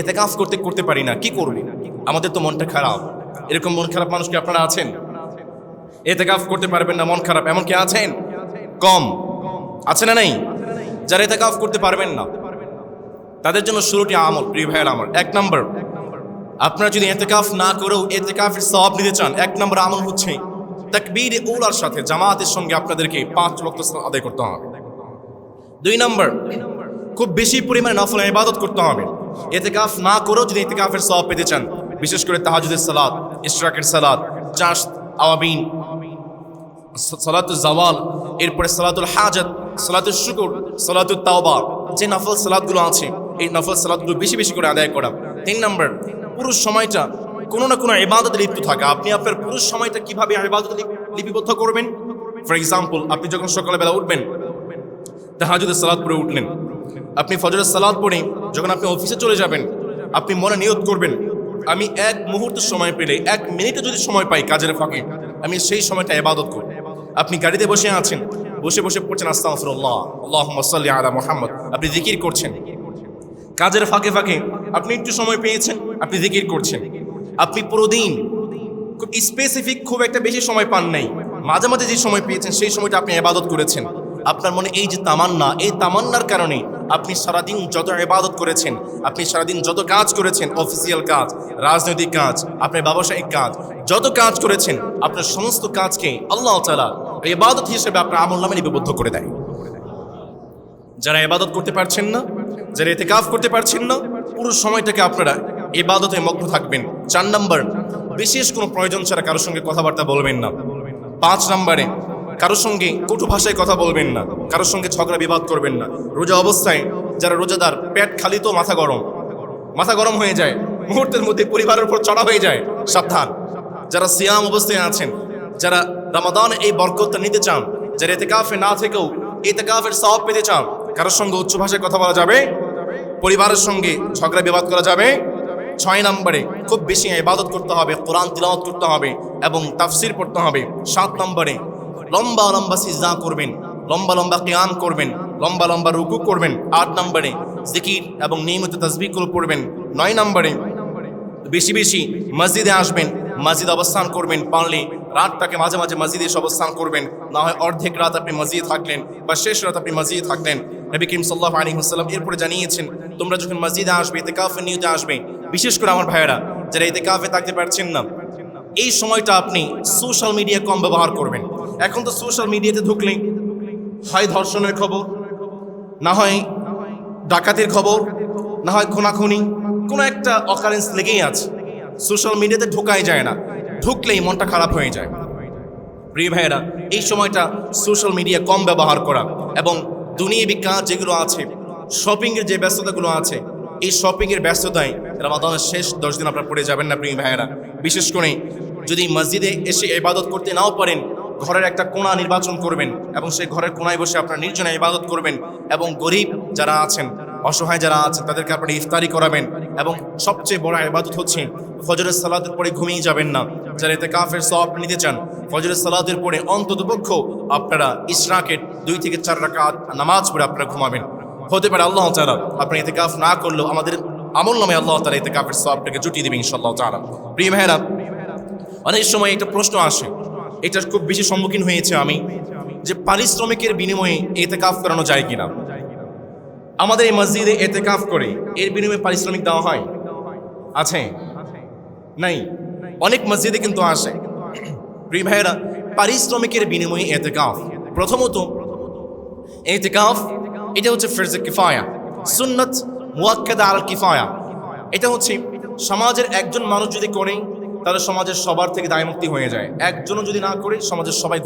ইতিকাফ করতে পারি না, কি করব? আমাদের তো মনটা খারাপ। এরকম মন খারাপ মানুষ কি আপনারা আছেন? ইতিকাফ করতে পারবেন না, মন খারাপ, এমন কি আছেন? কম আছে না নেই? যারা ইতিকাফ করতে পারবেন না তাদের জন্য শুরুটি আমল। প্রিয় ভাইয়ের আমার, 1 নম্বর, আপনারা যদি ইতিকাফ না করেও ইতিকাফের সওয়াব নিতে চান, 1 নম্বর আমল হচ্ছে তাকবীর উলার সাথে জামাতের সঙ্গে আপনাদেরকে 5 ওয়াক্ত সালাত আদায় করতে হবে। 2 নম্বর, খুব বেশি পরিমাণে নফল ইবাদত করতে হবে। ইতিকাফ না করেও যদি ইতিকাফের সওয়াব পেতে চান, বিশেষ করে তাহাজ্জুদের সালাত, ইশরাকের সালাত, চাশত, আওয়াবিন, সালাতুল জাওয়াল, এরপরে সালাতুল হাজাত, সালাতুল শুকর, সালাতুল তাওবা, যে নফল সালাতগুলো আছে এই নফল সালাতগুলো বেশি বেশি করে আদায় করা। 3 নম্বর, পুরো সময়টা কোনো না কোনো ইবাদতে লিপ্ত থাকা। আপনি আপনার পুরো সময়টা কিভাবে ইবাদতে লিপিবদ্ধ করবেন? ফর এক্সাম্পল, আপনি যখন সকালবেলা উঠবেন, তাহাজ্জুদের সালাত পড়ে উঠলেন, আপনি ফজরের সালাত পড়ে যখন আপনি অফিসে চলে যাবেন, আপনি মনে নিয়ত করবেন, আমি 1 মুহূর্ত সময় পেলে, 1 মিনিটে যদি সময় পাই কাজের ফাঁকে, আমি সেই সময়টা ইবাদত করব। আপনি গাড়িতে বসে আছেন, বসে বসে পড়ছেন আস্তাগফিরুল্লাহ, আল্লাহুম্মা সাল্লি আলা মুহাম্মদ, আপনি জিকির করছেন। কাজের ফাঁকে ফাঁকে আপনি একটু সময় পেয়েছেন, আপনি জিকির করছেন। আপনি পুরো দিন খুব স্পেসিফিক, খুব একটা বেশি সময় পান নাই, মাঝে মাঝে যে সময় পেয়েছেন সেই সময়টা আপনি ইবাদত করেছেন। আপনার মনে এই যে তামান্না, এই তামান্নার কারণে আপনি সারাদিন যত ইবাদত করেছেন, আপনি সারাদিন যত কাজ করেছেন, অফিসিয়াল কাজ, রাজনৈতিক কাজ, আপনার ব্যবসায়িক কাজ, যত কাজ করেছেন, আপনার সমস্ত কাজকে আল্লাহ তাআলা ইবাদত হিসেবে আপনার আমলনামায় লিপিবদ্ধ করে দেয়। যারা ইবাদত করতে পারছেন না, যারা ইতিকাফ করতে পারছেন না, পুরো সময়টাকে আপনারা ইবাদতে মগ্ন থাকবেন। 4 নম্বর, বিশেষ কোনো প্রয়োজন ছাড়া কারোর সঙ্গে কথাবার্তা বলবেন না। 5 নম্বরে, কারোর সঙ্গে কটু ভাষায় কথা বলবেন না, কারোর সঙ্গে ঝগড়া বিবাদ করবেন না। রোজা অবস্থায় যারা রোজাদার, পেট খালি তো মাথা গরম হয়ে যায়, মুহূর্তের মধ্যে পরিবারের উপর চড়া হয়ে যায়, সাবধান। যারা সিয়াম অবস্থায় আছেন, যারা রমাদানে এই বরকতটা নিতে চান, যারা ইতিকাফে না থেকেও ইতিকাফের সওয়াব পেতে চান, কারোর সঙ্গে উচ্চ ভাষায় কথা বলা যাবে, পরিবারের সঙ্গে ঝগড়া বিবাদ করা যাবে। 6 নম্বরে, খুব বেশি ইবাদত করতে হবে, কোরআন তিলাওয়াত করতে হবে এবং তাফসীর পড়তে হবে। 7 নম্বরে, লম্বা লম্বা সিজদা করবেন, লম্বা লম্বা কিয়াম করবেন, লম্বা লম্বা রুকু করবেন। 8 নম্বরে, জিকির এবং নিয়মিত তাসবিহগুলো পড়বেন। 9 নম্বরে, বেশি বেশি মসজিদে আসবেন, মসজিদ অবস্থান করবেন। পারলে রাতটাকে মাঝে মাঝে মসজিদে এসে অবস্থান করবেন, না হয় অর্ধেক রাত আপনি মসজিদে থাকলেন বা শেষ রাত আপনি মসজিদে থাকলেন। নবী করিম সাল্লাল্লাহু আলাইহি ওয়াসাল্লাম এরপরে জানিয়েছেন, তোমরা যখন মসজিদে আসবে, ইতিকাফের নিয়তে আসবে, বিশেষ করে আমার ভাইয়েরা যারা ইতিকাফে থাকতে পারছেন না, এই সময়টা আপনি সোশ্যাল মিডিয়া কম ব্যবহার করবেন। এখন তো সোশ্যাল মিডিয়াতে ঢুকলে হয় ধর্ষণের খবর, না হয় ডাকাতির খবর, না হয় খুনাখুনি, কোনো একটা অকারেন্স লেগেই আছে। সোশ্যাল মিডিয়াতে ঢোকাই যায় না, ঢুকলেই মনটা খারাপ হয়ে যায়। প্রিয় ভাইয়েরা, এই সময়টা সোশ্যাল মিডিয়া কম ব্যবহার করা এবং দুনিয়াবি কাজ যেগুলো আছে, শপিংয়ের যে ব্যস্ততাগুলো আছে, এই শপিংয়ের ব্যস্ততায় রমাদানের শেষ 10 দিন আপনারা পড়ে যাবেন না। প্রিয় ভাইয়েরা, বিশেষ করে যদি মসজিদে এসে ইবাদত করতে নাও পারেন, ঘরের একটা কোণা নির্বাচন করবেন এবং সেই ঘরের কোণায় বসে আপনারা নির্জনে ইবাদত করবেন এবং গরিব যারা আছেন, অসহায় যারা আছেন, তাদেরকে আপনারা ইফতারি করাবেন। এবং সবচেয়ে বড় ইবাদত হচ্ছে ফজরের সালাতের পরে ঘুমিয়ে যাবেন না। যারা ইতিকাফের সওয়াব নিতে চান, ফজরের সালাতের পরে অন্ততপক্ষ আপনারা ইশরাকের 2 থেকে 4 রাকাত নামাজ পড়ে আপনারা ঘুমাবেন। হতে পারে আল্লাহ তাআলা আপনারা ইতিকাফ না করলেও আমাদের আমলনামায় আল্লাহ তাআলা ইতিকাফের সওয়াবটাকে জুটিয়ে দিবেন ইনশাআল্লাহ তাআলা। প্রিয় ভাইয়েরা, অনেক সময় একটা প্রশ্ন আসে, এটার খুব বেশি সম্মুখীন হয়েছে আমি, যে পারিশ্রমিকের বিনিময়ে ইতিকাফ করানো যায় কিনা। আমাদের এই মসজিদে ইতিকাফ করে এর বিনিময়ে পারিশ্রমিক দেওয়া হয়? আছে? নাই? অনেক মসজিদে কিন্তু আসে। প্রিয় ভাইয়েরা, পারিশ্রমিকের বিনিময়ে ইতিকাফ, প্রথমত ইতিকাফ এটা হচ্ছে ফরজে কিফায়া, সুন্নাত মুআক্কাদা আল কিফায়া। এটা হচ্ছে সমাজের একজন মানুষ যদি করে তাহলে সমাজের সবার থেকে দায়মুক্তি হয়ে যায়, একজনও যদি না করে সমাজের সবাই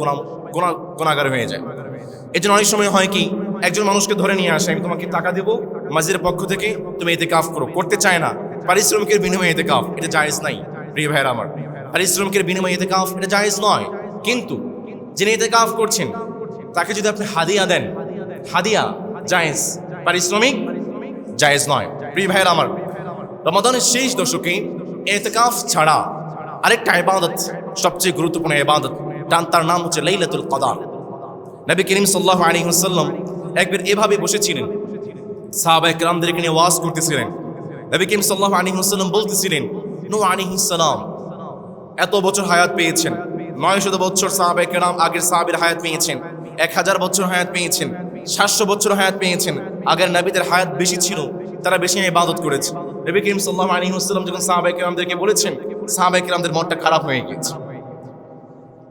গুনাহগার হয়ে যায়। এই জন্য অনেক সময় হয় কি, একজন মানুষকে ধরে নিয়ে আসে, আমি তোমাকে টাকা দেবো মসজিদের পক্ষ থেকে, তুমি ইতিকাফ করো, করতে চায় না, পারিশ্রমিকের বিনিময়ে ইতিকাফ, এটা জায়েজ নাই। প্রিয় ভাইয়েরা আমার, পারিশ্রমিকের বিনিময়ে ইতিকাফ এটা জায়েজ নয়। কিন্তু যিনি ইতিকাফ করছেন তাকে যদি আপনি হাদিয়া দেন, হাদিয়া জায়েজ, পারিশ্রমিক জায়েজ নয়। প্রিয় ভাইয়েরা আমার, রমাদানের শেষ দশকে ইতিকাফ ছাড়া আরেকটা ইবাদত, সবচেয়ে গুরুত্বপূর্ণ ইবাদত, তার নাম হচ্ছে লাইলাতুল কদর। নবী করিম সাল্লাল্লাহু আলাইহি ওয়াসাল্লাম একবার এভাবে বসেছিলেন, সাহাবায়ে কেরামদেরকে নিয়ে ওয়াজ করতেছিলেন। নবী করিম সাল্লাল্লাহু আলাইহি ওয়াসাল্লাম বলতেছিলেন, নূহ আলাইহিস সালাম এত বছর হায়াত পেয়েছেন, 900 বছর সাহাবায়ে কেরাম আগের সাহাবীর হায়াত পেয়েছেন, 1000 বছর হায়াত পেয়েছেন, 700 বছর হায়াত পেয়েছেন। আগের নবীদের হায়াত বেশি ছিল, তারা বেশি ইবাদত করেছে। নবী করিম সাল্লাল্লাহু আলাইহি ওয়াসাল্লাম যখন সাহাবায়ে কেরামদেরকে বলেছেন, সাহাবায়ে কেরামদের মনটা খারাপ হয়ে গিয়েছে।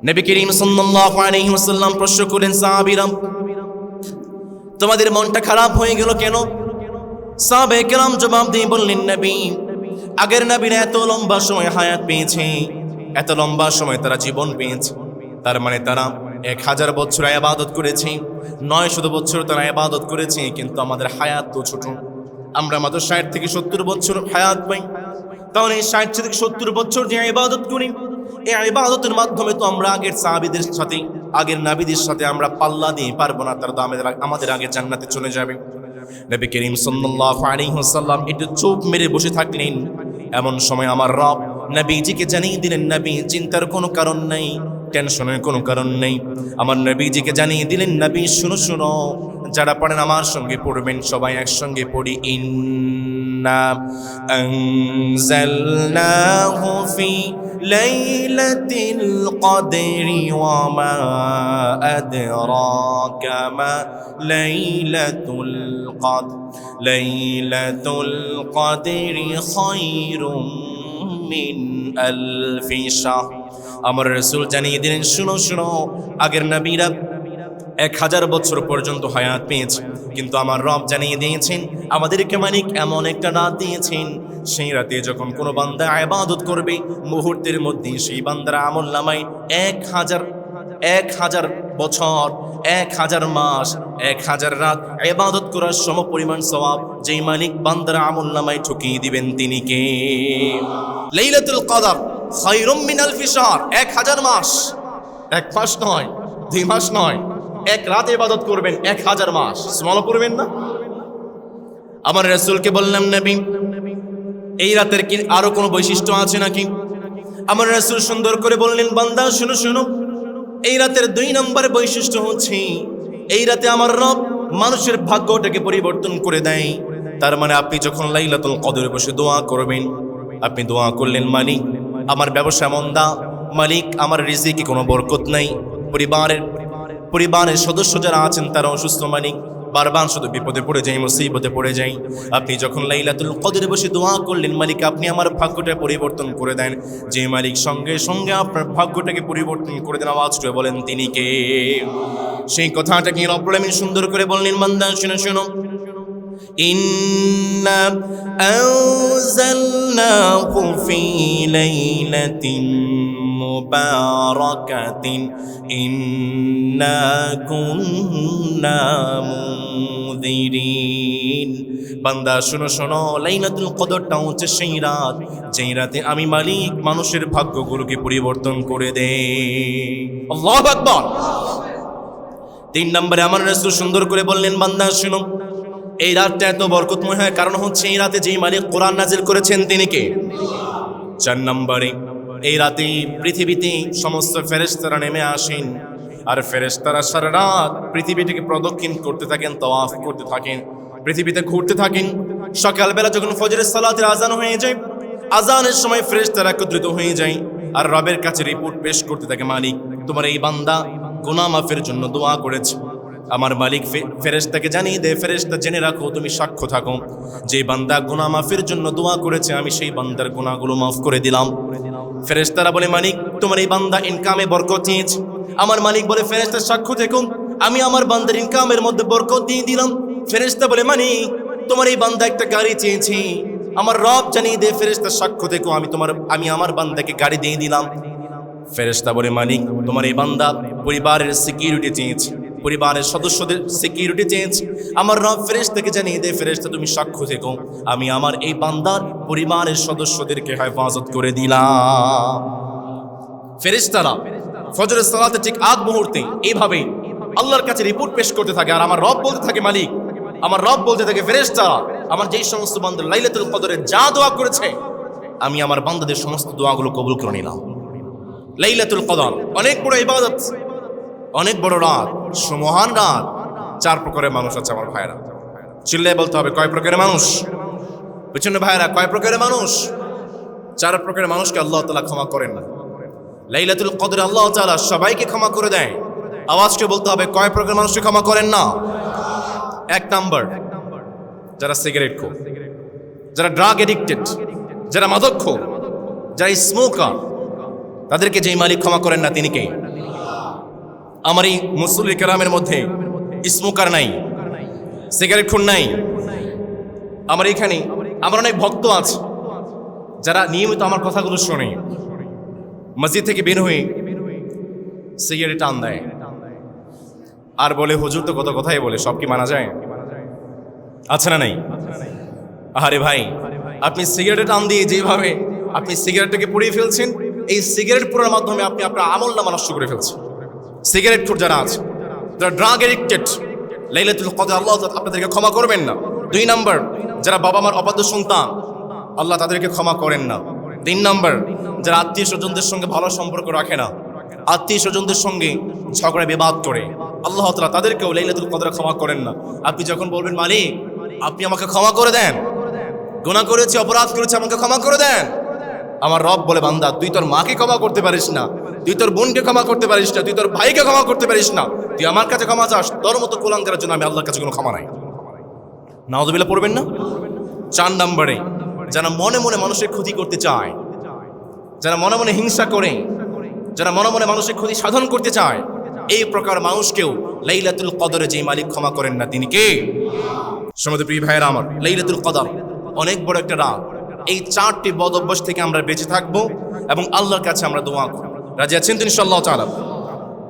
নবী করিম সাল্লাল্লাহু আলাইহি ওয়াসাল্লাম প্রশ্ন করেন, সাহাবীরা তোমাদের মনটা খারাপ হয়ে গেল কেন? সাহাবায়ে কেরাম জবাব দিয়ে বললেন, নবী আগের নবীরা এত লম্বা সময় হায়াত পেয়েছে, এত লম্বা সময় তারা জীবন পেয়েছে, তার মানে তারা 1000 বছর ইবাদত করেছে, 900 বছর তারা ইবাদত করেছে, কিন্তু আমাদের হায়াত তো ছোট, আমরা মাত্র 60 থেকে 70 বছর হায়াত পাই। তাহলে 60 থেকে 70 বছর যে ইবাদত করি, এই ইবাদতের মাধ্যমে তো আমরা আগের সাহাবীদের সাথে, আগের নবীদের সাথে আমরা পাল্লা দিয়ে পারবো না, তারা তো আমাদের আগে জান্নাতে চলে যাবে। নবী করিম সাল্লাল্লাহু আলাইহি ওয়াসাল্লাম একটু চুপ মেরে বসে থাকলেন। এমন সময় আমার রব নবীজিকে জানিয়ে দিলেন, নবী চিন্তার কোনো কারণ নেই, টেনশনের কোনো কারণ নেই। আমার নবীজিকে জানিয়ে দিলেন, নবী শুনো শুনো, যারা পড়েন আমার সঙ্গে পড়বেন, সবাই একসঙ্গে পড়ি। ইন্না আনজালনাহু ফি লাইলাতিল কদরি ওয়া মা আদরাকা মা লাইলাতুল কদর লাইলাতুল কদরি খায়রুম মিন আলফি শাহর। আমার রাসূল জানিয়ে দিলেন, শুনো শুনো, আগের নবীরা 1000 বছর পর্যন্ত হায়াত পেয়েছে, কিন্তু আমার রব জানিয়ে দিয়েছেন আমাদেরকে মালিক এমন একটা রাত দিয়েছেন, সেই রাতে যখন কোনো বান্দা ইবাদত করবে, মুহূর্তের মধ্যে সেই বান্দার আমলনামায় 1000 বছর, 1000 মাস, 1000 রাত ইবাদত করার সমপরিমাণ সওয়াব যেই মালিক বান্দার আমলনামায় ঠুকিয়ে দিবেন, তিনি কে? লাইলাতুল কদর খায়রুম মিন আলফি শাহর। 1000 মাস, 1 মাস নয়, 2 মাস নয়, 1 রাত ইবাদত করবেন, 1000 মাস সুবহানাল্লাহ পড়বেন না? আমার রাসূলকে বললাম, নবী এই রাতের কি আরো কোনো বৈশিষ্ট্য আছে নাকি? আমার রাসূল সুন্দর করে বললেন, বান্দা শুনো শুনো, এই রাতের 2 নম্বর বৈশিষ্ট্য হচ্ছে, এই রাতে আমার রব মানুষের ভাগ্যটাকে পরিবর্তন করে দেয়। তার মানে আপনি যখন লাইলাতুল কদরে বসে দোয়া করবেন, আপনি দোয়া করলেন, মালিক আমার ব্যবসা মন্দা, মালিক আমার রিজিকে কোনো বরকত নাই, পরিবারের সদস্য যারা আছেন তারা অসুস্থ, মালিক বারবার শুধু বিপদে পড়ে যাই, মুসিবতে পড়ে যাই। আপনি যখন লাইলাতুল কদরে বসে দোয়া করলেন, মালিক আপনি আমার ভাগ্যটা পরিবর্তন করে দেন, যে মালিক সঙ্গে সঙ্গে আপনার ভাগ্যটাকে পরিবর্তন করে দেন, আওয়াজ করে বলেন তিনি কে? সেই কথাটাকে রব্বুল আমিন সুন্দর করে বললেন, বান্দা শুনো শুনো, ইন্না আনজালনাহু ফি লাইলাতিন মুবারাকাতিন ইন্না কুন্না মুনদিরিন। বান্দা শুনো শোনো, লাইলাতুল কদরটা হচ্ছে সেই রাত, যেই রাতে আমি মালিক মানুষের ভাগ্যগুলোকে পরিবর্তন করে দেই। আল্লাহু আকবার। 3 নম্বরে আমার রাসূল সুন্দর করে বললেন, বান্দা শুনো, এই রাতটা এত বরকতময় হয় কারণ হচ্ছে এই রাতে যেই মালিক কোরআন নাজিল করেছেন তিনি কে? 4 নম্বরে এই রাতে পৃথিবীতে সমস্ত ফেরেশতারা নেমে আসেন, আর ফেরেশতারা সারা রাত পৃথিবীটাকে প্রদক্ষিণ করতে থাকেন, তাওয়াফ করতে থাকেন, পৃথিবীতে ঘুরতে থাকেন। সকালবেলা যখন ফজরের সালাতের আজান হয়ে যায়, আজানের সময় ফেরেশতারা একত্রিত হয়ে যায় আর রবের কাছে রিপোর্ট পেশ করতে থাকে, মালিক তোমার এই বান্দা গুনাহ মাফের জন্য দোয়া করেছে। আমার মালিক ফেরেশতাকে জানিয়ে দে, ফেরেশতা জেনে রাখো, তুমি সাক্ষ্য থাকো, যে বান্দা গুনাহ মাফের জন্য দোয়া করেছে আমি সেই বান্দার গুনাহগুলো মাফ করে দিলাম। ফেরেশতারা বলে, মালিক তোমার এই বান্দা ইনকামে বরকত চেয়েছে। আমার মালিক বলে, ফেরেশতা সাক্ষ্য থেকো, আমি আমার বান্দার ইনকামের মধ্যে বরকত দিয়ে দিলাম। ফেরেশতা বলে, মালিক তোমার এই বান্দা একটা গাড়ি চেয়েছে। আমার রব জানিয়ে দে, ফেরেশতা সাক্ষ্য থেকো, আমি আমার বান্দাকে গাড়ি দিয়ে দিলাম। ফেরেশতা বলে, মালিক তোমার এই বান্দা পরিবারের সিকিউরিটি চেয়েছে, পরিবারের সদস্যদের সিকিউরিটি চেয়েছে। আমার রব ফেরেশতাকে জানিয়ে দে, ফেরেশতা তুমি সাক্ষ্য থেকো, আমি আমার এই বান্দার পরিবারের সদস্যদেরকে হেফাজত করে দিলাম। ফেরেশতারা ফজরের সালাতে ঠিক আগ মুহূর্তে এইভাবে আল্লাহর কাছে রিপোর্ট পেশ করতে থাকে, আর আমার রব বলতে থাকে, মালিক আমার রব বলতে থাকে, ফেরেশতারা আমার যেই সমস্ত বান্দা লাইলাতুল কদরে যা দোয়া করেছে আমি আমার বান্দাদের সমস্ত দোয়াগুলো কবুল করে নিলাম। লাইলাতুল কদর অনেক বড় ইবাদত, অনেক বড় রাত, সুমহান রাত। 4 প্রকারের মানুষ আছে আমার ভাইরা, চিল্লায় বলতে হবে কয় প্রকারের মানুষ? পিছনে ভাইরা, কয় প্রকারের মানুষ? 4 প্রকারের মানুষকে আল্লাহ তাআলা ক্ষমা করেন না। লাইলাতুল কদরে আল্লাহ তাআলা সবাইকে ক্ষমা করে দেয়। আওয়াজকে বলতে হবে, কয় প্রকার মানুষকে ক্ষমা করেন না? 1 নাম্বার, যারা সিগারেট খোর, যারা ড্রাগ এডিক্টেড, যারা মাদকখোর, যারা স্মোকার, তাদেরকে যেই মালিক ক্ষমা করেন না তিনি কে? আমার এই মুসল্লি কেরামের মধ্যে স্মোকার নাই, সিগারেট খোর নাই। আমার এখানে আমার অনেক ভক্ত আছে যারা নিয়মিত আমার কথাগুলো শোনে, মসজিদ থেকে বের হয়ে সিগারেট টান দেয় আর বলে হুজুর তো কত কথাই বলে, সব কি মানা যায়? আছে না নাই? আরে ভাই, আপনি সিগারেট টান দিয়ে যেভাবে আপনি সিগারেটটাকে পুড়িয়ে ফেলছেন, এই সিগারেট পোড়ার মাধ্যমে আপনি আপনার আমল নামা নষ্ট করে ফেলছেন। সিগারেট খোর যারা আছে, যারা ড্রাগ এডিক্টেড, লাইলাতুল কদর আল্লাহ আপনাদেরকে ক্ষমা করবেন না। 2 নাম্বার, যারা বাবা মার অবাধ্য সন্তান, আল্লাহ তাদেরকে ক্ষমা করেন না। 3 নাম্বার, যারা আত্মীয় স্বজনদের সঙ্গে ভালো সম্পর্ক রাখে না, আত্মীয় স্বজনদের সঙ্গে ঝগড়া বিবাদ করে, আল্লাহ তাআলা তাদেরকেও লাইলাতুল কদরে ক্ষমা করেন না। আপনি যখন বলবেন মালিক আপনি আমাকে ক্ষমা করে দেন, গুনাহ করেছি, অপরাধ করেছি, আমাকে ক্ষমা করে দেন, আমার রব বলে বান্দা তুই তোর মাকে ক্ষমা করতে পারিস না, তুই তোর বোনকে ক্ষমা করতে পারিস না, তুই তোর ভাইকে ক্ষমা করতে পারিস না, তুই আমার কাছে ক্ষমা চাস, তোর মতো কুলাঙ্গারের জন্য আমি আল্লাহর কাছে কোনো ক্ষমা নাই। নাউযুবিল্লাহ পড়বেন না? 4 নম্বরে, যারা মনে মনে মানুষের ক্ষতি করতে চায়, যারা মনে মনে হিংসা করে, যারা মনে মনে মানুষের ক্ষতি সাধন করতে চায়, এই প্রকার মানুষকেও লাইলাতুল কদরে যে মালিক ক্ষমা করেন না তিনি কে? সমাজের প্রিয় ভাইয়েরা আমার, লাইলাতুল কদর অনেক বড় একটা রাত। এই 4টি বদ অভ্যাস থেকে আমরা বেঁচে থাকবো এবং আল্লাহর কাছে আমরা দোয়া করব। রাজি আছেন তো ইনশাআল্লাহ তাআলা?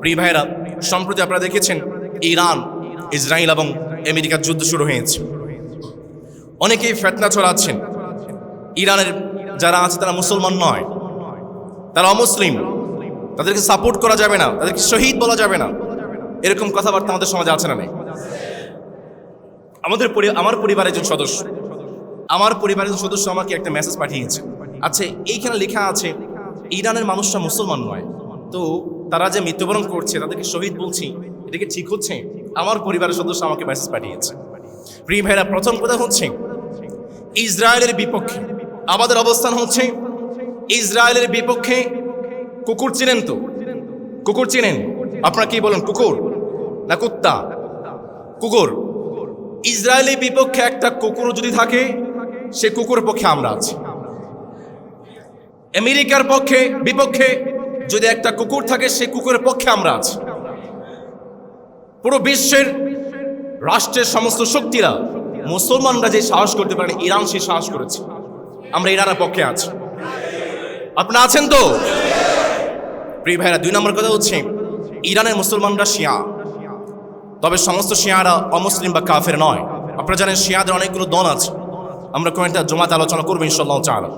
প্রিয় ভাইয়েরা, সম্প্রতি আপনারা দেখেছেন ইরান, ইসরায়েল এবং আমেরিকার যুদ্ধ শুরু হয়েছে। অনেকেই ফিতনা ছড়াচ্ছেন ইরানের যারা আছে তারা মুসলমান নয়, তারা অমুসলিম, তাদেরকে সাপোর্ট করা যাবে না, তাদেরকে শহীদ বলা যাবে না, এরকম কথাবার্তা আমাদের সমাজে আছে না নেই? আমার পরিবারের একজন সদস্য, আমাকে একটা মেসেজ পাঠিয়েছে। আচ্ছা, এইখানে লেখা আছে ইরানের মানুষরা মুসলমান নয়, তো তারা যে মৃত্যুবরণ করছে তাদেরকে শহীদ বলছি, এটা কি ঠিক হচ্ছে? আমার পরিবারের সদস্য আমাকে মেসেজ পাঠিয়েছে। প্রিয় ভাইরা, প্রথম কথা হচ্ছে ইসরায়েলের বিপক্ষে আমাদের অবস্থান হচ্ছে ইসরায়েলের বিপক্ষে। কুকুর চিনেন তো? কুকুর চিনেন? আপনারা কি বলেন, কুকুর না কুত্তা? কুকুর। ইসরায়েলের বিপক্ষে একটা কুকুর যদি থাকে, সে কুকুরের পক্ষে আমরা আছি। আমেরিকার বিপক্ষে যদি একটা কুকুর থাকে, সে কুকুরের পক্ষে আমরা আছি। পুরো বিশ্বের রাষ্ট্রের সমস্ত শক্তিরা, মুসলমানরা যে সাহস করতে পারে, ইরান সে সাহস করেছে, আমরা ইরানের পক্ষে আছি। আপনারা আছেন তো? প্রিয় ভাইরা, 2 নম্বর কথা হচ্ছে ইরানের মুসলমানরা শিয়া, তবে সমস্ত শিয়ারা অমুসলিম বা কাফের নয়। আপনারা জানেন শিয়াদের অনেকগুলো দল আছে, আমরা কোন একটা জমাতে আলোচনা করবো ইনশাআল্লাহ তাআলা।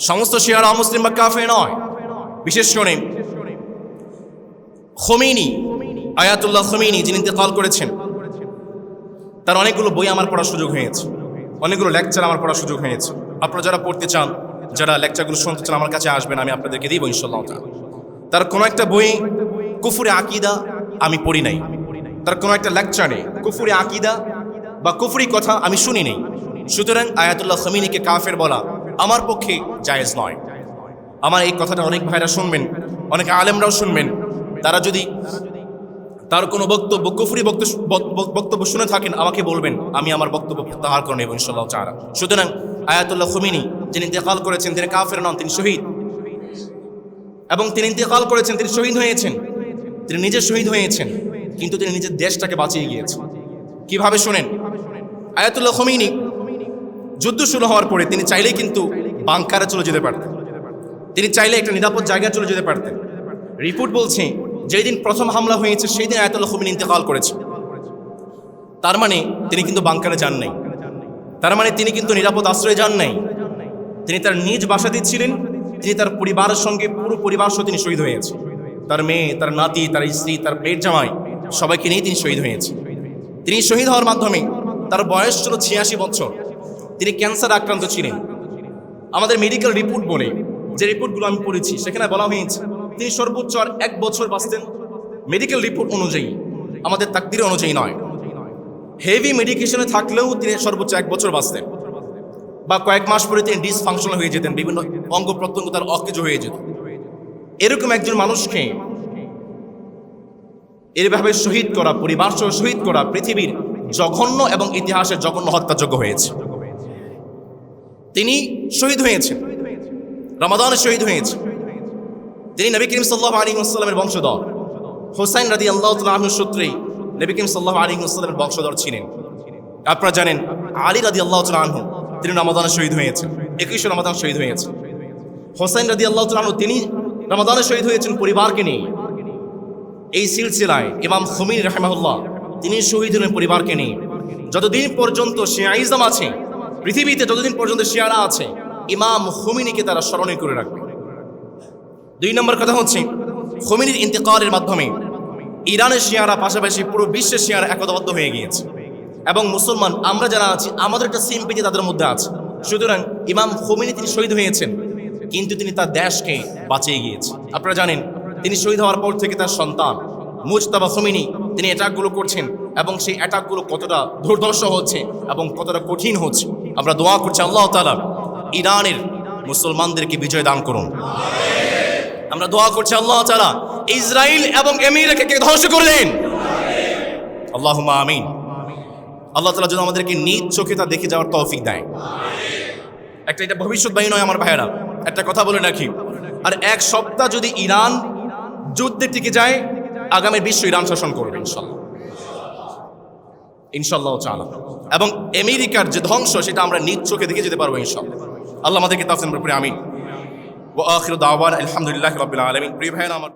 সমস্ত শিয়ারা অমুসলিম বা কাফের নয়। বিশেষ করে খোমেনি, আয়াতুল্লাহ খোমেনি যিনি ইন্তেকাল করেছেন, তার অনেকগুলো বই আমার পড়ার সুযোগ হয়েছে, অনেকগুলো লেকচার আমার পড়ার সুযোগ হয়েছে। আপনারা যারা পড়তে চান, যারা লেকচারগুলো শুনতে চান, আমার কাছে আসবেন, আমি আপনাদেরকে দিব ইনশাআল্লাহ তাআলা। তার কোনো একটা বই কুফরে আকিদা আমি পড়ি নাই, তার কোনো একটা লেকচারে কুফরে আকিদা বা কুফরি কথা আমি শুনি নেই। সুতরাং আয়াতুল্লাহ খোমেনিকে কাফের বলা আমার পক্ষে জায়েজ নয়। আমার এই কথাটা অনেক ভাইরা শুনবেন, অনেক আলেমরাও শুনবেন। তারা যদি তার কোনো বক্তব্য কুফরি বক্তব্য শুনে থাকেন, আমাকে বলবেন, আমি আমার বক্তব্য প্রত্যাহার করে নেব ইনশাআল্লাহ তাআলা। সুতরাং আয়াতুল্লাহ খোমেনি যিনি ইন্তেকাল করেছেন, তিনি কাফের নন, তিনি শহীদ। এবং তিনি ইন্তেকাল করেছেন, তিনি শহীদ হয়েছেন, তিনি নিজে শহীদ হয়েছেন, কিন্তু তিনি নিজের দেশটাকে বাঁচিয়ে গিয়েছেন। কিভাবে শোনেন? আয়াতুল্লাহ খোমেনি যুদ্ধ শুরু হওয়ার পরে তিনি চাইলেই কিন্তু বাংকারে চলে যেতে পারতেন, তিনি চাইলে একটা নিরাপদ জায়গায় চলে যেতে পারতেন। রিপোর্ট বলছে যেই দিন প্রথম হামলা হয়েছে সেই দিন আয়াতুল্লাহ খোমেনি ইন্তেকাল করেছে। তার মানে তিনি কিন্তু বাংকারে যান নাই, তার মানে তিনি কিন্তু নিরাপদ আশ্রয়ে যান নাই, তিনি তার নিজ বাসাতেই ছিলেন। তিনি তার পরিবারের সঙ্গে, পুরো পরিবার সহ তিনি শহীদ হয়েছে। তার মেয়ে, তার নাতি, তার স্ত্রী, তার পেট জামাই সবাইকে নিয়ে তিনি শহীদ হয়েছে। তিনি শহীদ হওয়ার মাধ্যমে তার বয়স ছিল 86 বছর। তিনি ক্যান্সার আক্রান্ত ছিলেন। আমাদের মেডিকেল রিপোর্ট বলে, যে রিপোর্টগুলো আমি পড়েছি সেখানে বলা হয়েছে তিনি সর্বোচ্চ আর 1 বছর বাঁচতেন। মেডিকেল রিপোর্ট অনুযায়ী, আমাদের তাকদীর অনুযায়ী নয়। হেভি মেডিকেশনে থাকলেও তিনি সর্বোচ্চ 1 বছর বাঁচতেন, বা কয়েক মাস পরে তিনি ডিসফাংশনাল হয়ে যেতেন, বিভিন্ন অঙ্গ প্রত্যঙ্গ তার অকেজ হয়ে যেত। এরকম একজন মানুষকে এভাবে শহীদ করা, পরিবার সহ শহীদ করা পৃথিবীর জঘন্য এবং ইতিহাসের জঘন্য হত্যাযোগ্য হয়েছে। তিনি শহীদ হয়েছেন, রমাদানে শহীদ হয়েছে। তিনি নবী করিম সাল্লাল্লাহু আলাইহি ওয়াসাল্লামের বংশধর। হুসাইন রাদিয়াল্লাহু তাআলা আনহু সূত্রেই নবী করিম সাল্লাল্লাহু আলাইহি ওয়াসাল্লামের বংশধর ছিলেন। আপনারা জানেন আলী রাদিয়াল্লাহু তাআলা আনহু তিনি রমাদানে শহীদ হয়েছেন, 21 রমাদান শহীদ হয়েছে। হুসাইন রাদিয়াল্লাহু তাআলা আনহু তিনি রমাদানে শহীদ হয়েছেন পরিবারকে নিয়ে। এই সিলসিলায় ইমাম খুমেনি রাহিমাহুল্লাহ তিনি শহীদ হলেন পরিবারকে নিয়ে। যতদিন পর্যন্ত শিয়াইজম আছে পৃথিবীতে, যতদিন পর্যন্ত শিয়ারা আছে, ইমাম খুমেনিকে তারা স্মরণে করে রাখবে। 2 নম্বর কথা হচ্ছে, খুমেনির ইন্তেকালের মাধ্যমে ইরানের শিয়ারা পাশাপাশি পুরো বিশ্বের শিয়ারা একতাবদ্ধ হয়ে গিয়েছে এবং মুসলমান আমরা যারা আছি আমাদের একটা সিম্পিতি তাদের মধ্যে আছে। সুতরাং ইমাম খুমেনি তিনি শহীদ হয়েছেন, কিন্তু তিনি তার দেশকে বাঁচিয়ে গিয়েছেন। আপনারা জানেন তিনি শহীদ হওয়ার পর থেকে তার সন্তান মুজতাবা খুমেনি তিনি অ্যাটাকগুলো করছেন এবং সেই অ্যাটাকগুলো কতটা দুর্ধর্ষ হচ্ছে এবং কতটা কঠিন হচ্ছে। আমরা দোয়া করছি আল্লাহ তাআলা ইরানের মুসলমানদেরকে বিজয় দান করুন। আমরা দোয়া করছি আল্লাহ তাআলা ইসরায়েল এবং আমেরিকাকে ধ্বংস করে দেন, আল্লাহুম্মা আমিন। আল্লাহ তাআলা যেন আমাদেরকে নিজ চোখে তা দেখে যাওয়ার তৌফিক দেয়। এটা ভবিষ্যৎবাণী নয় আমার ভাইয়েরা, একটা কথা বলে রাখি, আর 1 সপ্তাহ যদি ইরান যুদ্ধে টিকে যায়, আগামী বিশ্ব ইরান শাসন করবে ইনশাআল্লাহ, ইনশাআল্লাহ তাআলা। এবং আমেরিকার যে ধ্বংস সেটা আমরা নিজ চোখে দেখে যেতে পারবো ইনশাআল্লাহ। আল্লাহ আমাদেরকে তৌফিক দান করুন, আমিন। ওয়া আখিরু দাওয়ানা আলহামদুলিল্লাহি রাব্বিল আলামিন। প্রিয় ভাইয়েরা আমার